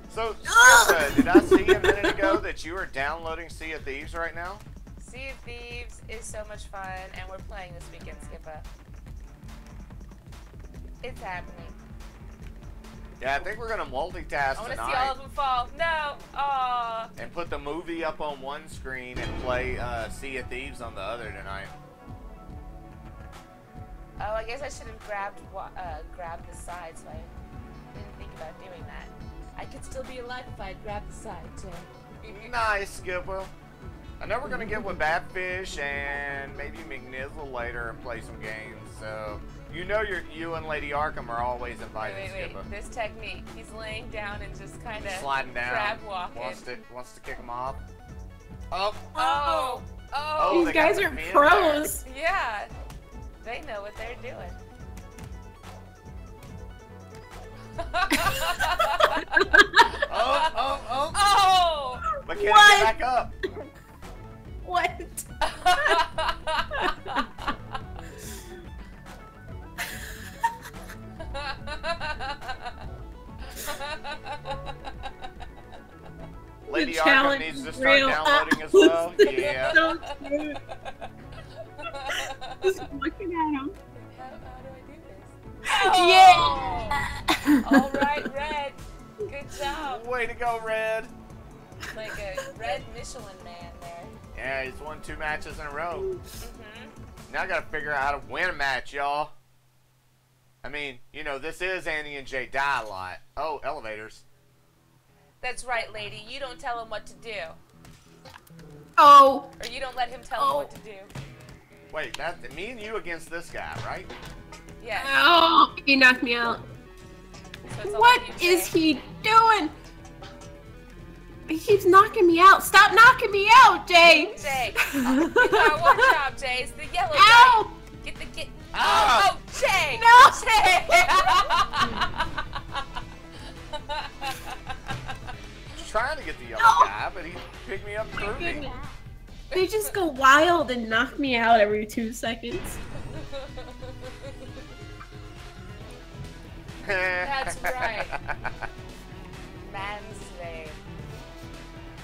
So, Skippa, did I see a minute ago that you were downloading Sea of Thieves right now? Sea of Thieves is so much fun, and we're playing this weekend, Skippa. It's happening. Yeah, I think we're gonna multitask I want to see all tonight of them fall. No! Aww. and put the movie up on one screen and play Sea of Thieves on the other tonight. Oh, I guess I should have grabbed the side, so I didn't think about doing that. I could still be alive if I had grabbed the side, Jay. Nice, Skippa. I know we're gonna get with Badfish and maybe McNizzle later and play some games. So you know you and Lady Arkham are always invited. Wait. This technique. He's laying down and just kind of sliding down. Crab walking. Wants to kick him off. Oh. These guys are pros. Yeah. They know what they're doing. Oh! But can't get back up. What? Lady Arkham needs to start downloading as well. Yeah. So cute. Just looking at him. How do I do this? Yeah. All right, Red. Good job. Way to go, Red. Like a red Michelin man there. Yeah, he's won 2 matches in a row. Mm-hmm. Now I gotta figure out how to win a match, y'all. I mean, you know, this is Annie and Jay die a lot. Oh, elevators. That's right, lady. You don't tell him what to do. Oh. Or you don't let him tell him what to do. Wait, that's me and you against this guy, right? Yes. Oh, he knocked me out. So it's all What you, is Jay. he doing? He keeps knocking me out. Stop knocking me out, Jay. Jay. One job, Jay. It's the yellow Ow! guy. Get. Ah! Oh, Jay. No. Jay. Trying to get the yellow guy, but he picked me up through me. They just go wild and knock me out every 2 seconds. That's right. Mansplaining.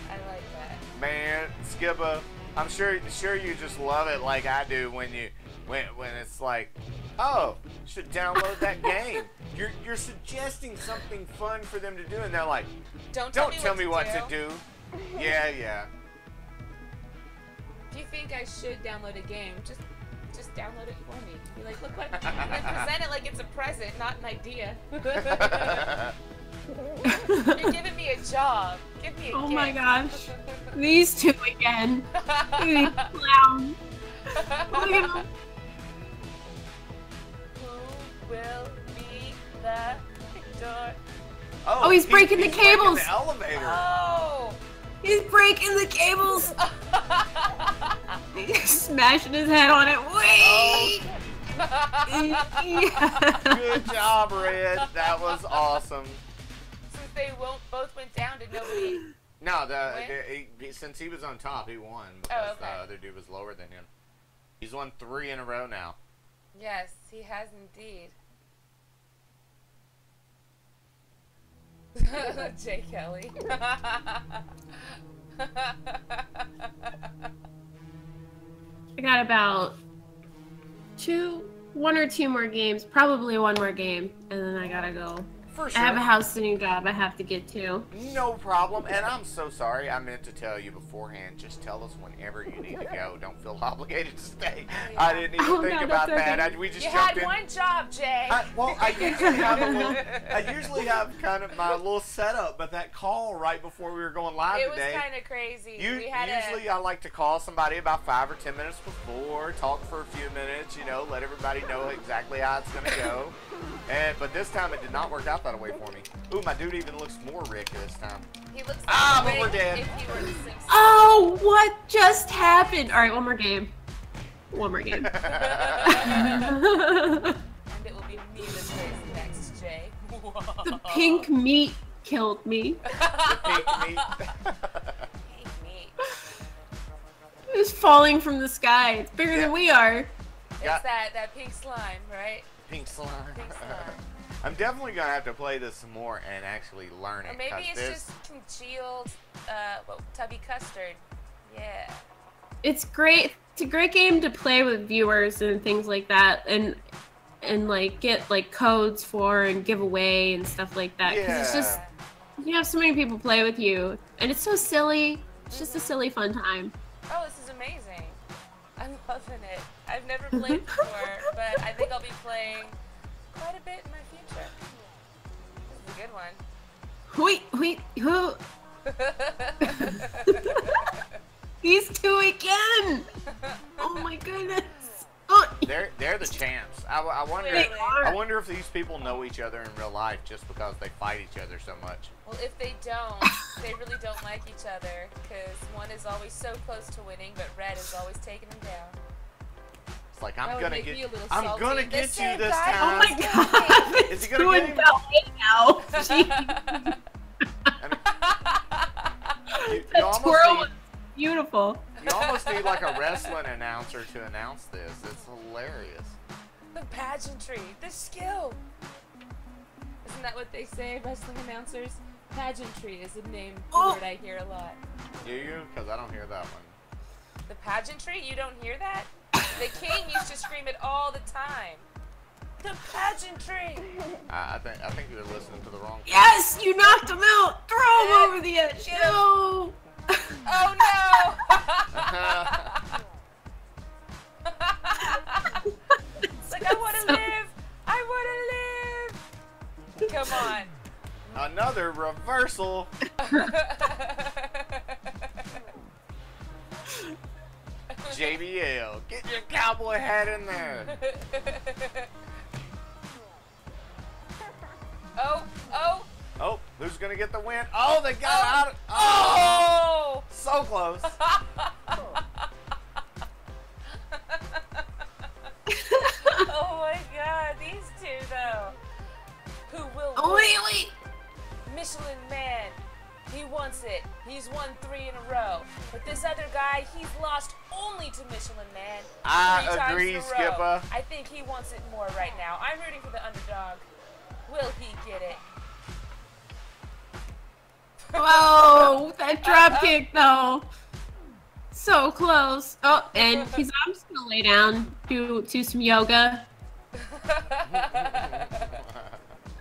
I like that. Man, Skibba, I'm sure you just love it like I do when it's like, oh, you should download that game. You're suggesting something fun for them to do, and they're like, Don't tell me what to do. Yeah. If you think I should download a game, just download it for me. Be like, look what, and present it like it's a present, not an idea. You're giving me a job. Give me a gift. Oh my gosh. These two again. These clowns. Look at them. Who will be the victor? Oh, he's breaking the cables. The elevator. Oh! He's breaking the cables. He's smashing his head on it. Wait! Good job, Red. That was awesome. Since they both went down, did nobody? No, since he was on top, he won because the other dude was lower than him. He's won 3 in a row now. Yes, he has indeed. Jay Kelly. I got about 1 or 2 more games, probably 1 more game, and then I gotta go. For sure. I have a house sitting job I have to get to. No problem, and I'm so sorry. I meant to tell you beforehand. Just tell us whenever you need to go. Don't feel obligated to stay. Yeah. I didn't even think about that. We just You jumped had in. one job, Jay. I usually have kind of my little setup, but that call right before we were going live It was today. kind of crazy. Usually I like to call somebody about 5 or 10 minutes before, talk for a few minutes, let everybody know exactly how it's gonna go. But this time it did not work out that way for me. Ooh, my dude even looks more Rick this time. He looks like but Rick we're dead. if he were the Simpsons. Oh, what just happened? All right, 1 more game. 1 more game. And it will be me that plays next, Jay. The pink meat killed me. The pink meat. Pink meat. It was falling from the sky. It's bigger than we are. It's that pink slime, right? Pink slime. Pink slime. I'm definitely gonna have to play this some more and actually learn it. Or maybe 'cause it's this... just congealed, tubby custard. Yeah. It's great. It's a great game to play with viewers and things like that, and like get like codes for and give away and stuff like that. 'Cause it's just you have so many people play with you, and it's so silly. It's just a silly fun time. Oh, this is amazing. I'm loving it. I've never played before, but I think I'll be playing quite a bit in my future. This is a good one. These two again! Oh my goodness. Oh. They're the champs. I wonder. Clearly. I wonder if these people know each other in real life just because they fight each other so much. Well, if they don't, they really don't like each other, because one is always so close to winning, but Red is always taking him down. It's like That I'm would gonna make me a get. little I'm salty. gonna The get you same this guy- time. Oh my god! Is he It's gonna doing get him? ballet now. You That almost twirl need- was beautiful. You almost need like a wrestling announcer to announce this. It's hilarious. The pageantry, the skill. Isn't that what they say, wrestling announcers? Pageantry is a name word I hear a lot. Do you? Because I don't hear that one. The pageantry? You don't hear that? The king used to scream it all the time. The pageantry! I think you're listening to the wrong. Yes, you knocked him out. Throw him over the edge. Get him. No. Oh no! It's like, I want to live! I want to live! Come on. Another reversal. JBL, get your cowboy hat in there. Oh, oh, Oh, who's gonna get the win? Oh, they got out. oh! So close. Oh my god, these two though. Who will Oh win? wait. Michelin Man. He wants it. He's won 3 in a row. But this other guy, he's lost only to Michelin Man. I 3 times agree, in a row. Skipper. I think he wants it more right now. I'm rooting for the underdog. Will he get it? Whoa, that drop kick though. So close. Oh, and I'm just gonna lay down, do some yoga.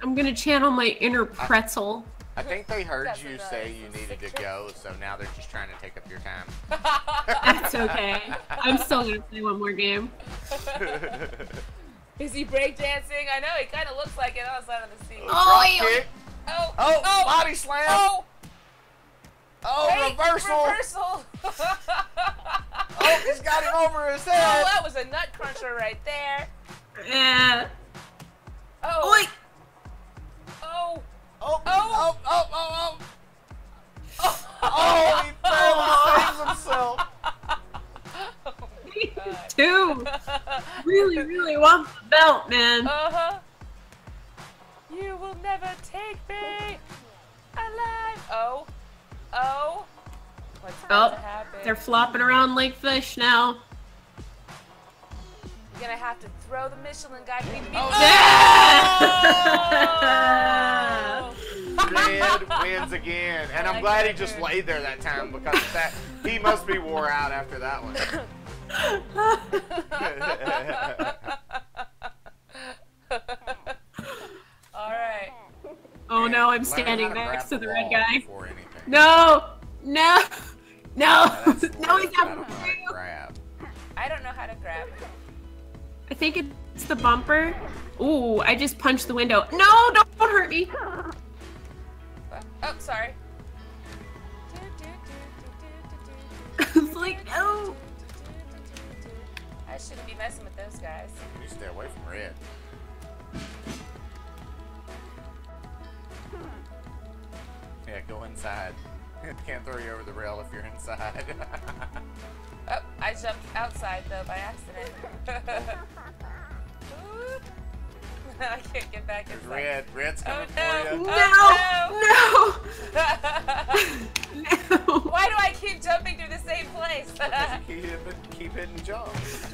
I'm gonna channel my inner pretzel. I think they heard That's you a say nice you needed to citrus. go, so now they're just trying to take up your time. That's okay. I'm still gonna play one more game. Is he breakdancing? I know, he kind of looks like it on the side of the scene. Oh, Drop kick. Oh, Oh, body slam. Oh, Oh, wait, reversal. reversal. Oh, he's got him over his Oh, head. that was a nut cruncher right there. Yeah. Oh. Wait. Oh. Oh, Oh. oh, oh, oh, oh. Oh, he fell and saves himself. Oh my god. Two. Really want the belt, man. Uh-huh. You will never take me alive. Oh. Oh. What's about to happen? They're flopping around like fish now. You're gonna have to throw the Michelin guy. Oh. Red wins again, and I'm glad he just laid there that time because that he must be wore out after that one. All right. Oh no, I'm Learn standing how to next grab to the the red wall guy. before anything. No! No! No! That's No, he's left. I not. don't know how to grab. I don't know how to grab. I think it's the bumper. Ooh, I just punched the window. No, don't hurt me. Oh, sorry. It's like, no. I shouldn't be messing with those guys. You stay away from red. Yeah, go inside. Can't throw you over the rail if you're inside. Oh, I jumped outside though by accident. Oop. I can't get back inside. Red's coming Oh, for you. No! No! Why do I keep jumping through the same place? Keep hitting jumps.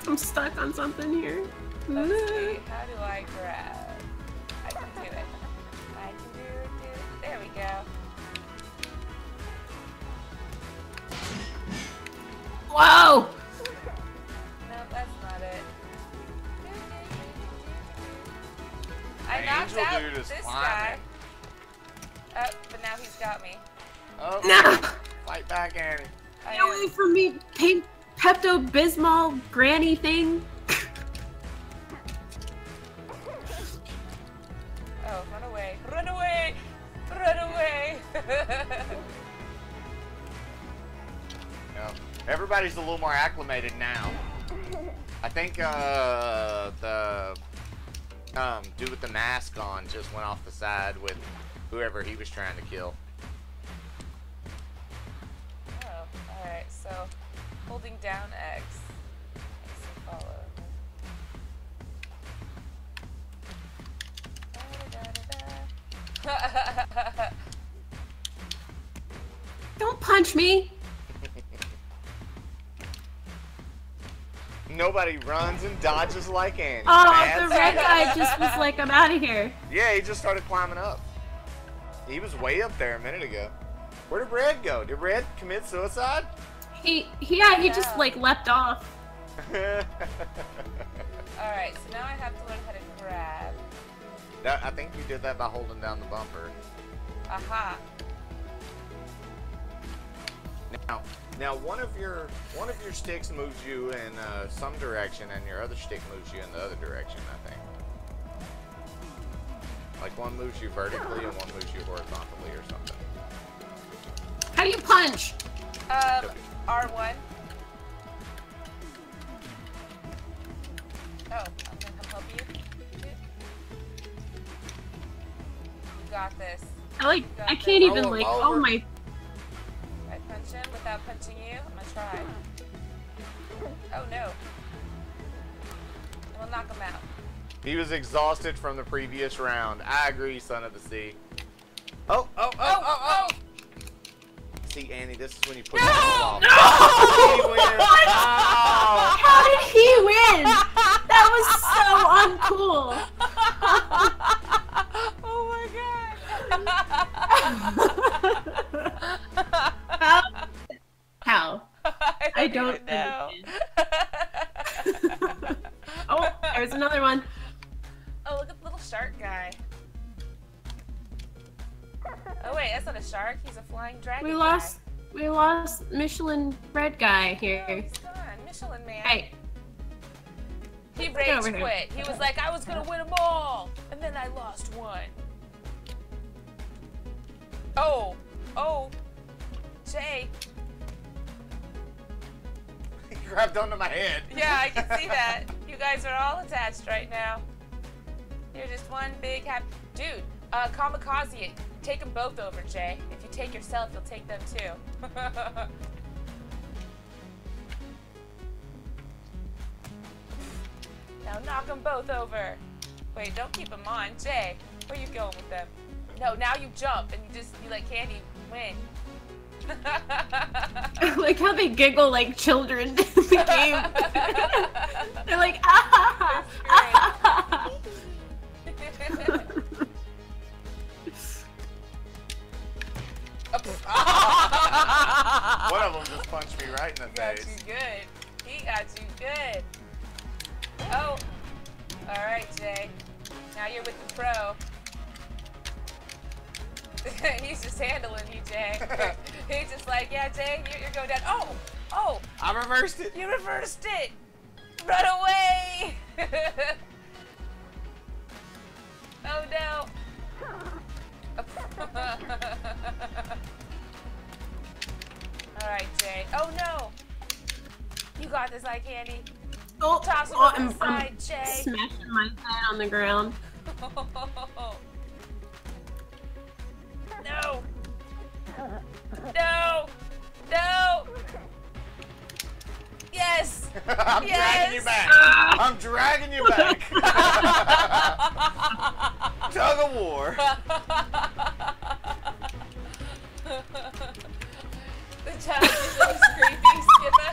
I'm stuck on something here. Let's see, how do I grab? I can do it. I can do it. There we go. Whoa! No, that's not it. I The knocked angel out dude is this guy. climbing. Oh, but now he's got me. Oh, No! fight back, Annie. I Get away from me, pink Pepto-Bismol granny thing. Oh, run away. Run away! Run away! Yeah. Everybody's a little more acclimated now. I think the dude with the mask on just went off the side with whoever he was trying to kill. Oh, alright, so holding down X. X and follow. Don't punch me. Nobody runs and dodges like Annie. Oh, That's- the red guy just was like, I'm out of here. Yeah, he just started climbing up. He was way up there a minute ago. Where did Red go? Did Red commit suicide? He just like leapt off. Alright, so now I have to learn how to grab. I think you did that by holding down the bumper. Aha. Now one of your sticks moves you in some direction, and your other stick moves you in the other direction. I think. Like one moves you vertically and one moves you horizontally or something. How do you punch? R1. Oh, I'm gonna come help you. You got this. I can't even like. Over. Oh my. I punch him without punching you. I'm gonna try. Oh no. We'll knock him out. He was exhausted from the previous round. I agree, son of the sea. Oh! Oh! See, Annie, this is when you put No! your off. No! He wins. Oh. How did he win? That was so uncool. Oh my god. How? I don't even know. understand. Oh, there's another one. Oh, look at the little shark guy. Oh wait, that's not a shark. He's a flying dragon. We lost Michelin red guy Oh, here. he's gone. Michelin man. Hey, He Get rage over here. quit. He was like, I was gonna win them all, and then I lost one. Oh, Jay. He grabbed onto my head. Yeah, I can see that. You guys are all attached right now. You're just one big happy dude. Kamikaze it. Take them both over, Jay. If you take yourself, you'll take them too. Now knock them both over. Wait, don't keep them on, Jay. Where you going with them? No, now you jump and you let Candy win. I like how they giggle like children in the game. They're like, ah, ah. One of them just punched me right in the Got face. you good. He got you good. Oh. Alright, Jay. Now you're with the pro. He's just handling you, Jay. He's just like, yeah, Jay, you're going down. Oh! I reversed it. You reversed it! Run away! Oh no! Alright, Jay. Oh no! You got this, Ikandy. Oh, Toss him oh, over the side, Jay. smashing my head on the ground. No! No! No! Yes! I'm Yes! dragging you back. I'm dragging you back. Tug of war. The child is so creepy, Skipper.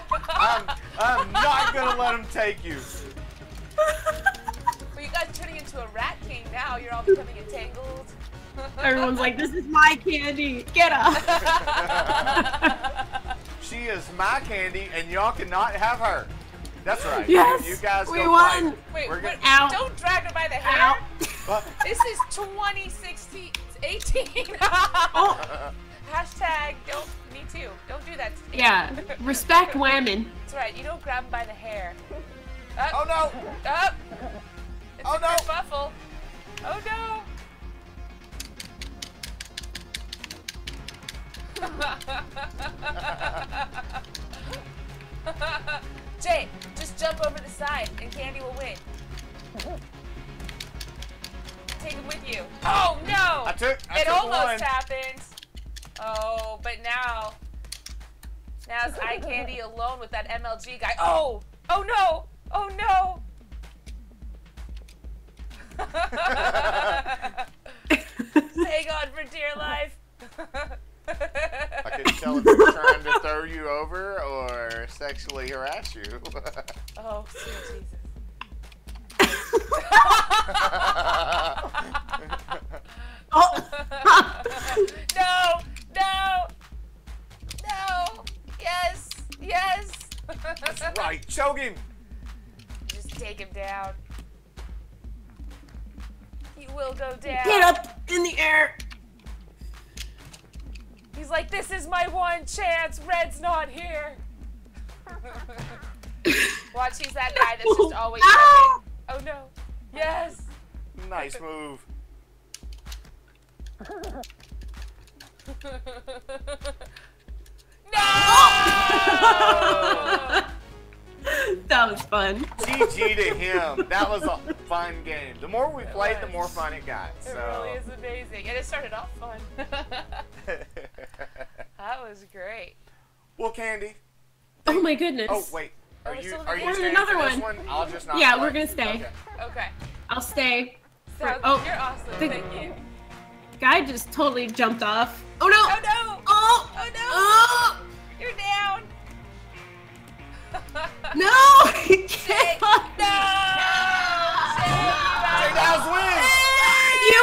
I'm not gonna let him take you. Well, you guys are turning into a rat king now. You're all becoming entangled. Everyone's like, this is my candy. Get up. She is my candy, and y'all cannot have her. That's right. Yes, You guys we go won. fight. Wait, We're wait, Ow. don't drag her by the hair. Ow. What? This is 2016, 18. Oh, Hashtag don't, me too. Don't do that to me. yeah. Respect women. That's right, you don't grab them by the hair. Up, Oh no! up. It's Oh, a no. kerfuffle. Oh no. Jay, just jump over the side and Candy will win. Take him with you. Oh no! I took it almost one. happened. Oh, but now it's Ikandy alone with that MLG guy. Oh! Oh no! Oh no! Hang on for dear life. I couldn't tell if he was trying to throw you over or sexually harass you. Oh, sweet Jesus. No! No! No! Yes! Yes! That's right. Choke him. Just take him down. He will go down. Get up in the air. He's like, this is my one chance. Red's not here. Watch, he's that guy that's just always Ow! Oh no. Yes. Nice move. No! That was fun. GG to him. That was a fun game. The more we played, the more fun it got. It really is amazing. And it started off fun. That was great. Well, Candy. Oh my goodness. Oh wait. Are we're you still are in you the staying another for this one. one? I'll just not. Yeah, play. we're gonna stay. Okay. Okay. I'll stay. Sounds Oh, you're awesome. the- Thank you. Guy just totally jumped off. Oh no! Oh no! Oh! Oh no! Oh! You're down. No! Jay, Get off. no! Take Dow's win. You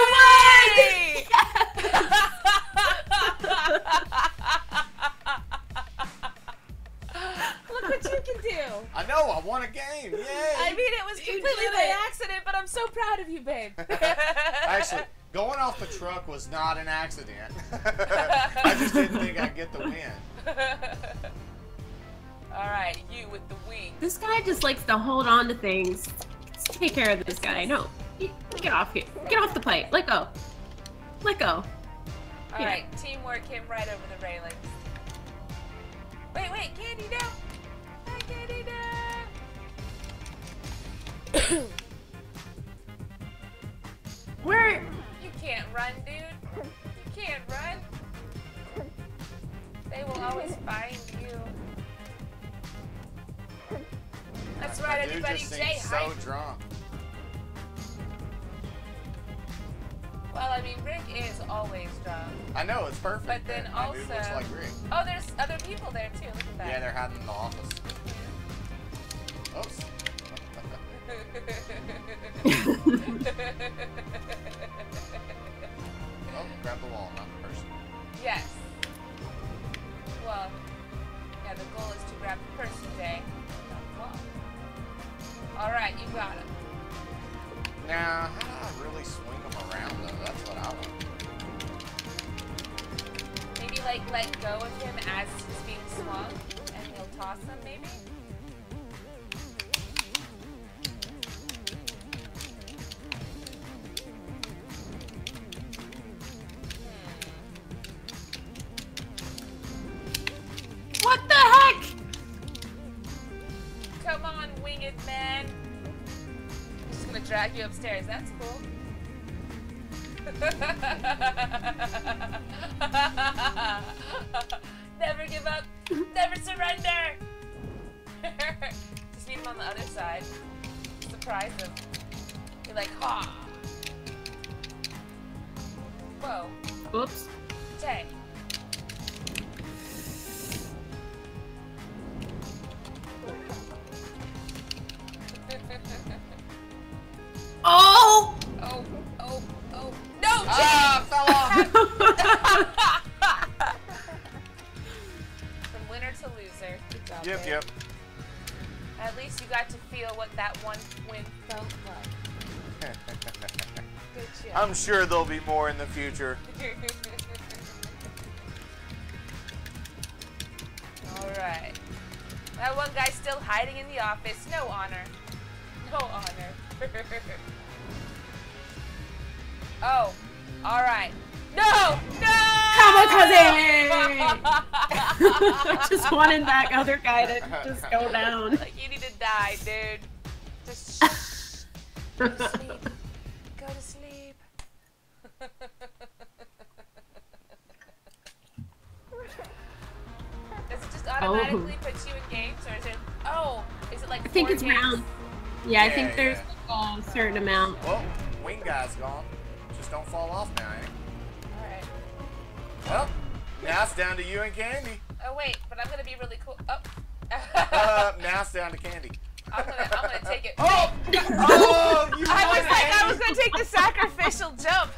Look what you can do. I know. I won a game. Yay. I mean, it was You completely did by it. accident, but I'm so proud of you, babe. Actually, going off the truck was not an accident. I just didn't think I'd get the win. All right, you with the wing. This guy just likes to hold on to things. Let's take care of this guy. No. Get off here. Get off the pipe. Let go. Let go. All right, teamwork him right over the railings. Wait, Candy, no! Hi, Candy, no! Where? You can't run, dude. You can't run. They will always find you. That's right, Dude everybody. just Jay, seems hi. so drunk. Well, I mean, Rick is always drunk. I know it's perfect. But then My dude looks also- like Rick. Oh, there's other people there too. Look at that. Yeah, they're hiding in the office. Oops. Oh, grab the wall, not the person. Yes. Well, yeah, the goal is to grab the person, Jay. Not the wall. All right, you got him. Now, how do I really swing them around, though? That's what I want. Maybe like let go of him as he's being swung, and he'll toss them. Maybe. What the heck? Come on, winged man. I'm just gonna drag you upstairs. That's cool. Never give up. Never surrender. Just meet him on the other side. Surprise him. Be like, ha. Whoa. Oops. Jay. Oh! Oh. No, Jay! Ah, fell off! From winner to loser. Good job, Yep, babe. yep. At least you got to feel what that one win felt like. Good job. I'm sure there'll be more in the future. Alright. That one guy's still hiding in the office. No honor. No honor. Oh. Alright. No! No! Come Kamikaze! Just wanted that other guy to just go down. Like, you need to die, dude. Just shh. Go to sleep. Go to sleep. Does it just automatically put you in games, or is it? Oh, is it like? I think 4 it's games? round. Yeah, I think there's a certain amount. Well, wing guy's gone. Just don't fall off now, eh? Alright. Well, now it's down to you and Candy. Oh wait, but I'm gonna be really cool. Oh. Now it's down to Candy. I'm gonna take it. Oh! Oh! You I was gonna take the sacrificial jump.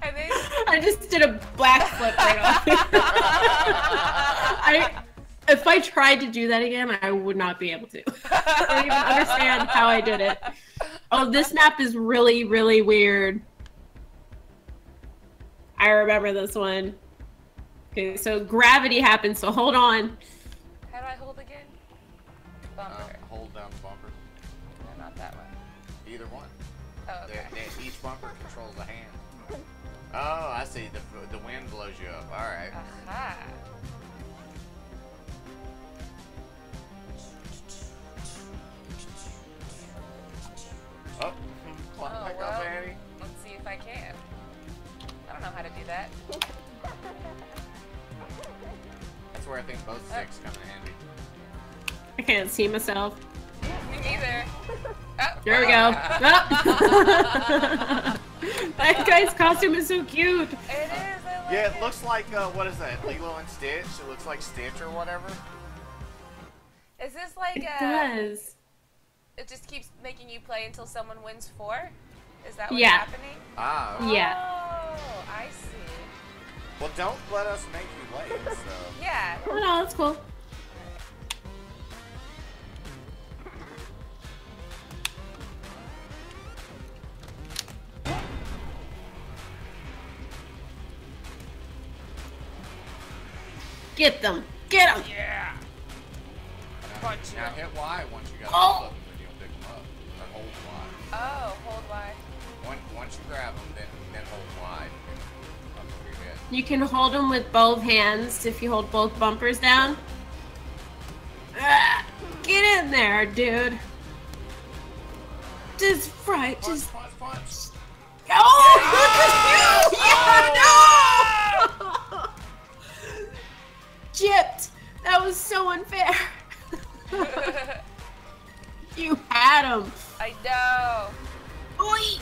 And then I just did a backflip right off. If I tried to do that again, I would not be able to. I don't even understand how I did it. Oh, this map is really, really weird. I remember this one. Okay, so gravity happens, so hold on. how do I hold again? Bumper. Hold down the bumper. No, not that one. Either one. Oh, okay. Each bumper controls a hand. Oh, I see. The wind blows you up. All right. Aha. Oh, climb Oh, back well. up, Annie. Let's see if I can. I don't know how to do that. That's where I think both sticks come in handy. I can't see myself. Me neither. Oh. There we go. Oh. That guy's costume is so cute. It is. I like Yeah, it looks like, what is that? Lilo and Stitch? It looks like Stitch or whatever. Is this like It does. It just keeps making you play until someone wins 4? Is that what's Yeah. happening? Ah, okay. Yeah. Oh, I see. Well, don't let us make you late, so. Yeah. Oh no, that's cool. Get them! Get them! Yeah. Punch you. Now hit Y once you got Oh. them, and you'll pick them up. Or hold Y. Oh, hold Y. Once you grab them, then hold Y. And up over your head. You can hold them with both hands if you hold both bumpers down. Ah, get in there, dude. Just right, Punch, just. punch, punch. Oh, look at you! Yeah, no! Gypped. That was so unfair. You had him. I know. Oi!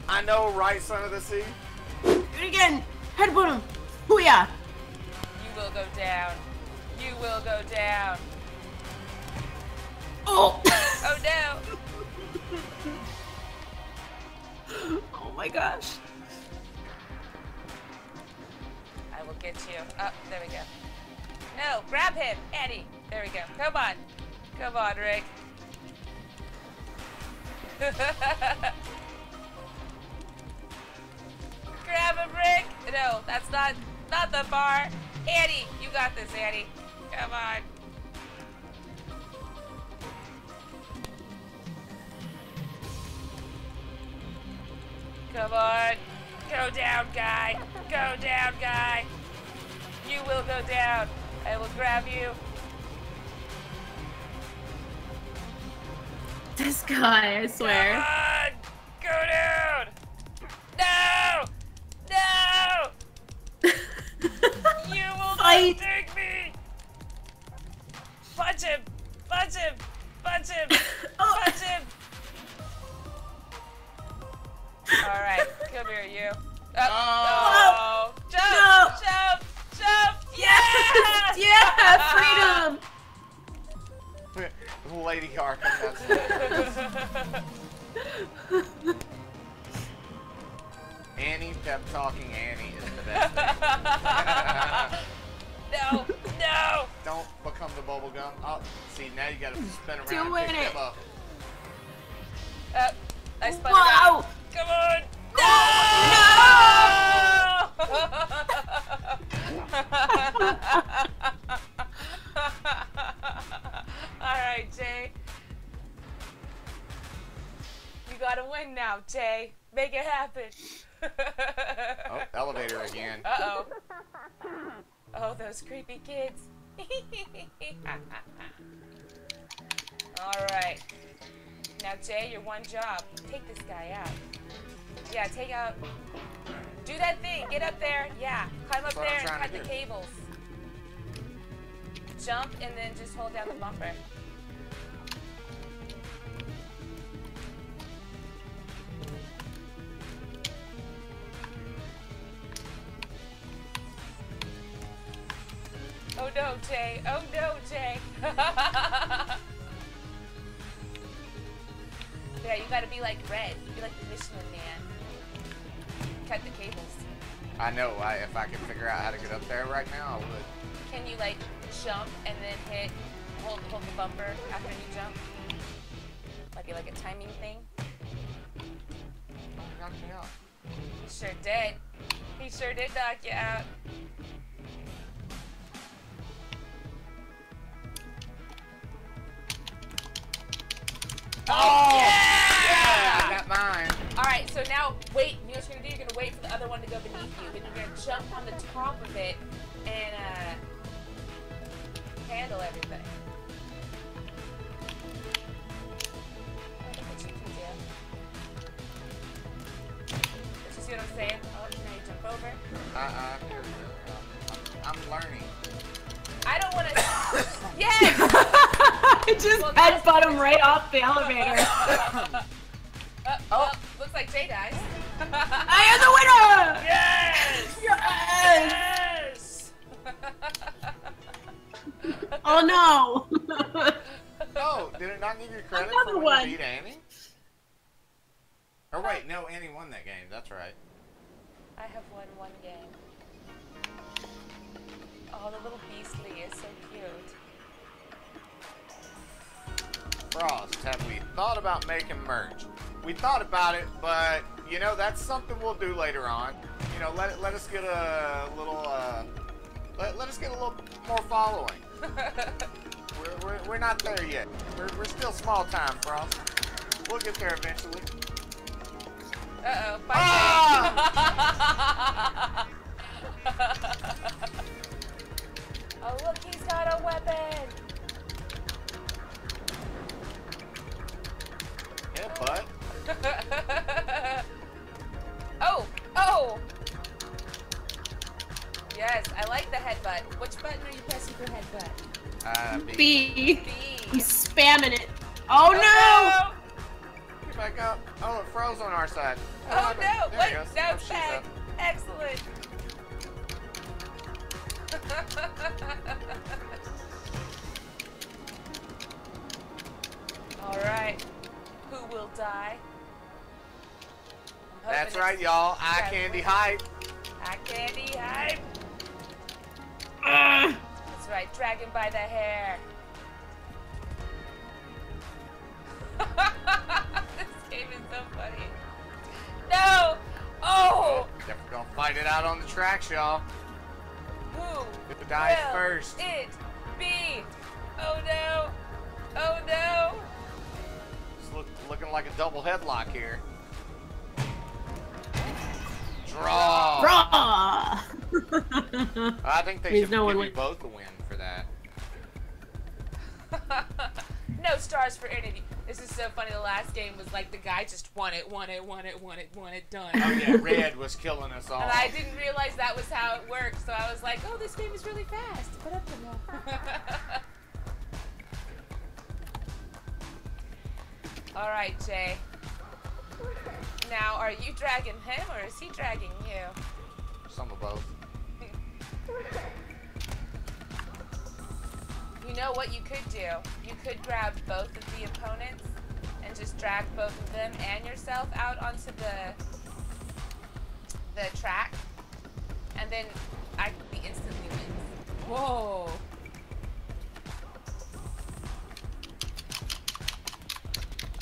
I know, right, son of the sea? Do it again. Headbutt him. Booyah. You will go down. You will go down. Oh! Oh no. Oh my gosh. I will get you. Oh, there we go. No, grab him, Eddie. There we go. Come on. Come on, Rick. Grab him, Rick. No, that's not the bar. Annie, you got this, Annie. Come on. Come on. Go down, guy. Go down, guy. You will go down. I will grab you. This guy, I swear. Come on. Go down. No. No. You will Fight. not take me. Punch him. Punch him. Punch him. Oh. Punch him. All right, come here, you. Oh, jump, No. jump, jump! Yes! Yeah! Yeah! Freedom! Lady Arkham, that's Annie pep talking Annie is the best thing. No, no! Don't become the bubble gum. Oh, see, now you gotta spin around Doing and pick it. them up. I spun Wow! around. Come on! Alright, Jay. You gotta win now, Jay. Make it happen. Oh, elevator again. Uh-oh. Oh, those creepy kids. Alright. Now, Jay, your one job. Take this guy out. Yeah, take out... Do that thing. Get up there. Yeah. Climb up there and cut the cables. Jump and then just hold down the bumper. Oh no, Jay. Oh no, Jay. Yeah, you gotta be like Red. Be like the Michelin Man. Cut the cables. I know. If I could figure out how to get up there right now, I would. Can you like jump and then hold the bumper after you jump? Might be like a timing thing. He knocked me out. He sure did. He sure did knock you out. Oh! Yeah! Yeah! I got mine. Alright, so now wait. You know what you're gonna do? You're gonna wait for the other one to go beneath you. Then you're gonna jump on the top of it and handle everything. Look what you can do. You see what I'm saying? Oh, now you jump over. I'm learning. I don't want to. Yes! I just headbutt him right off the elevator. Oh, looks like Jay dies. I am the winner! Yes! Yes! Yes! Oh no! Oh, did it not give you credit Another for when one. you beat Annie? Or wait, no, Annie won that game. That's right. I have won one game. Oh, the little beastly is so cute. Frost, have we thought about making merch? We thought about it, but you know that's something we'll do later on. You know, let us get a little let us get a little more following. we're not there yet. We're still small time, Frost. We'll get there eventually. Uh-oh. Bye, Ah! Oh, look, he's got a weapon. Yeah, bud. Oh, oh. Yes, I like the headbutt. Which button are you pressing for headbutt? B. B. B. I'm spamming it. Oh no! Get back up. Oh, it froze on our side. Oh There no! it Wait, goes. now Oh, it's she's back. up. Excellent. All right. Who will die? I'm That's hoping right, it's y'all. Ikandy hype. Ikandy hype. Ugh. That's right. Dragon by the hair. This game is so funny. No! Oh! Definitely gonna fight it out on the tracks, y'all. Who Who dies will first? it be? Oh no! Oh no! It's looking like a double headlock here. Draw. Raw! I think they Means should no one give you wins. both the win for that. No stars for any of you. This is so funny. The last game was like the guy just won it, done. Oh yeah, Red was killing us all. And I didn't realize that was how it worked, so I was like, oh, this game is really fast. Put up the All right, Jay. Now, are you dragging him or is he dragging you? Some of both. You know what you could do? You could grab both of the opponents and just drag both of them and yourself out onto the track, and then he instantly wins. Whoa!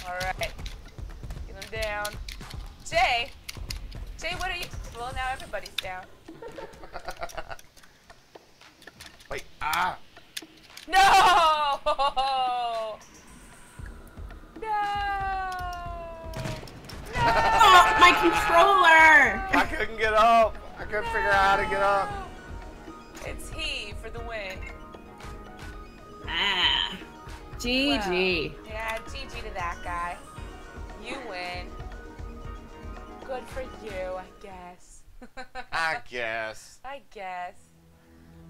All right, get him down. Jay, what are you? Well, now everybody's down. Wait, No! No! No! Oh, my controller! I couldn't get up. I couldn't figure out how to get up. It's he for the win. Ah. GG. Well, yeah, GG to that guy. You win. Good for you, I guess. I guess. I guess.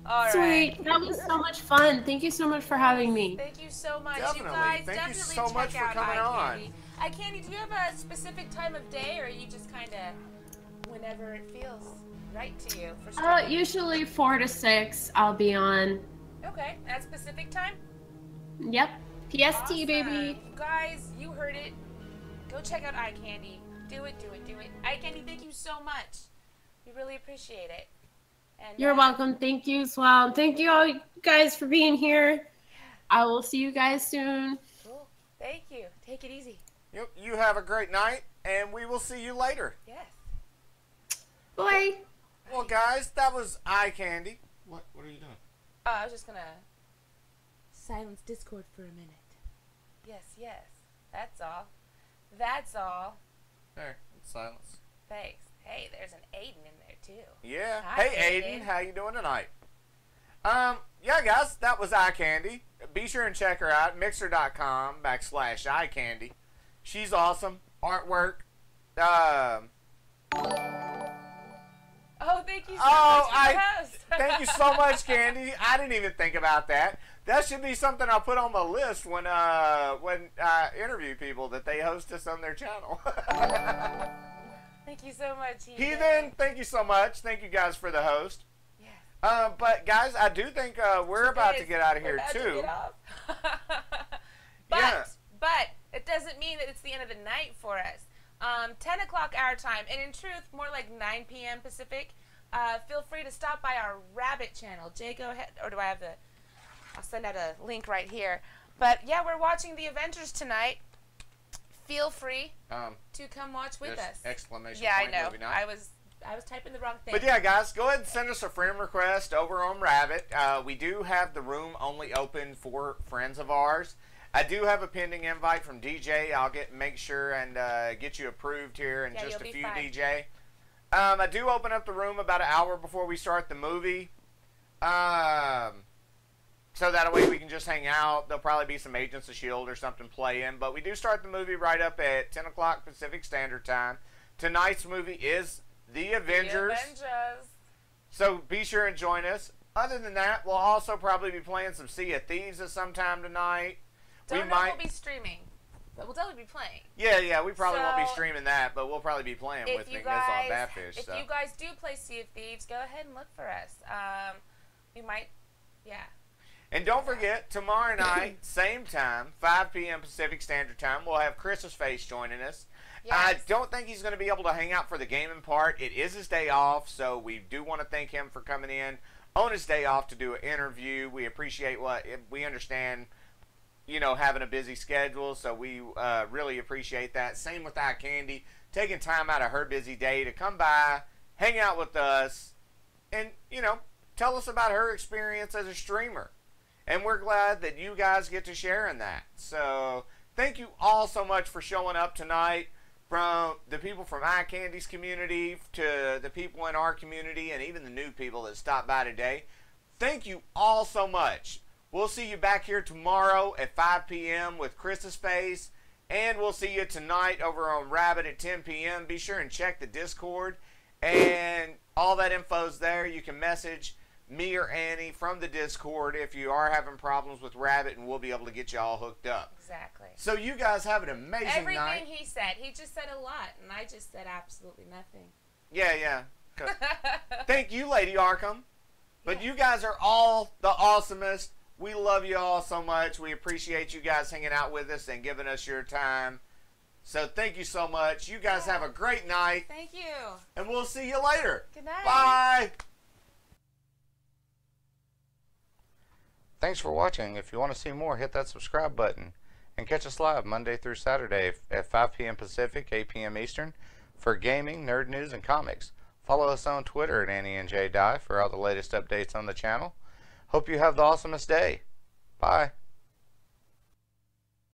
All right. Sweet. That was so much fun. Thank you so much for having me. Thank you so much. Definitely. You guys Thank you definitely so check much for out coming on. Ikandy. Ikandy, do you have a specific time of day, or are you just kind of whenever it feels right to you for streaming? Usually 4 to 6 I'll be on. Okay, at specific time? Yep. PST, Awesome. baby. You guys, you heard it. Go check out Ikandy. Do it, do it, do it. Ikandy, thank you so much. We really appreciate it. And, You're welcome. Thank you as well. Thank you all guys for being here. I will see you guys soon. Cool. Thank you. Take it easy. Yep, you have a great night, and we will see you later. Yes. Bye. Well, guys, that was Ikandy. What are you doing? I was just gonna silence Discord for a minute. Yes, yes. That's all. That's all. There, it's silence. Thanks. Hey, there's an Aiden in there too. Yeah. Hi, Hey, Aiden. How you doing tonight? Yeah, guys, that was Ikandy. Be sure and check her out. Mixer.com/Ikandy. She's awesome. Artwork. Oh, thank you so much, host. Thank you so much, Candy. I didn't even think about that. That should be something I'll put on my list when I interview people, that they host us on their channel. Thank you so much, Heathen, thank you so much. Thank you guys for the host. Yes. But guys, I do think we're about to get out of here too. But it doesn't mean that it's the end of the night for us. 10 o'clock our time, and in truth, more like 9 p.m. Pacific. Feel free to stop by our Rabbit channel. Jay, go ahead. Or do I have the... I'll send out a link right here. But yeah, we're watching The Avengers tonight. Feel free to come watch with us. Exclamation yeah, point, I know. movie night. I was typing the wrong thing. But yeah, guys, go ahead and send us a friend request over on Rabbit. We do have the room only open for friends of ours. I do have a pending invite from DJ. I'll make sure and get you approved here in just a few, DJ. I do open up the room about an hour before we start the movie. So that way we can just hang out. There'll probably be some Agents of S.H.I.E.L.D. or something playing. But we do start the movie right up at 10 o'clock Pacific Standard Time. Tonight's movie is The Avengers. So be sure and join us. Other than that, we'll also probably be playing some Sea of Thieves at some time tonight. Don't know if we'll be streaming, but we'll definitely be playing. Yeah, we probably won't be streaming that, but we'll probably be playing with Nick Ness on Batfish. If you guys do play Sea of Thieves, go ahead and look for us. We might, yeah. And don't forget, tomorrow night, same time, 5 p.m. Pacific Standard Time, we'll have Chris's Face joining us. Yes. I don't think he's going to be able to hang out for the gaming part. It is his day off, so we do want to thank him for coming in on his day off to do an interview. We appreciate we understand, you know, having a busy schedule, so we really appreciate that. Same with Ikandy, taking time out of her busy day to come by, hang out with us, and, you know, tell us about her experience as a streamer. And we're glad that you guys get to share in that. So thank you all so much for showing up tonight, from the people from Ikandy's community to the people in our community and even the new people that stopped by today. Thank you all so much. We'll see you back here tomorrow at 5 p.m. with Chris's Face. And we'll see you tonight over on Rabbit at 10 p.m. Be sure and check the Discord. And all that info's there. You can message me or Annie from the Discord if you are having problems with Rabbit, and we'll be able to get you all hooked up. Exactly. So you guys have an amazing night. Everything he said. He just said a lot, and I just said absolutely nothing. Yeah. Thank you, Lady Arkham. But you guys are all the awesomest. We love you all so much. We appreciate you guys hanging out with us and giving us your time. So thank you so much. You guys have a great night. Thank you. And we'll see you later. Good night. Bye. Thanks for watching. If you want to see more, hit that subscribe button. And catch us live Monday through Saturday at 5 p.m. Pacific, 8 p.m. Eastern for gaming, nerd news, and comics. Follow us on Twitter at AnnieandJDie for all the latest updates on the channel. Hope you have the awesomest day. Bye.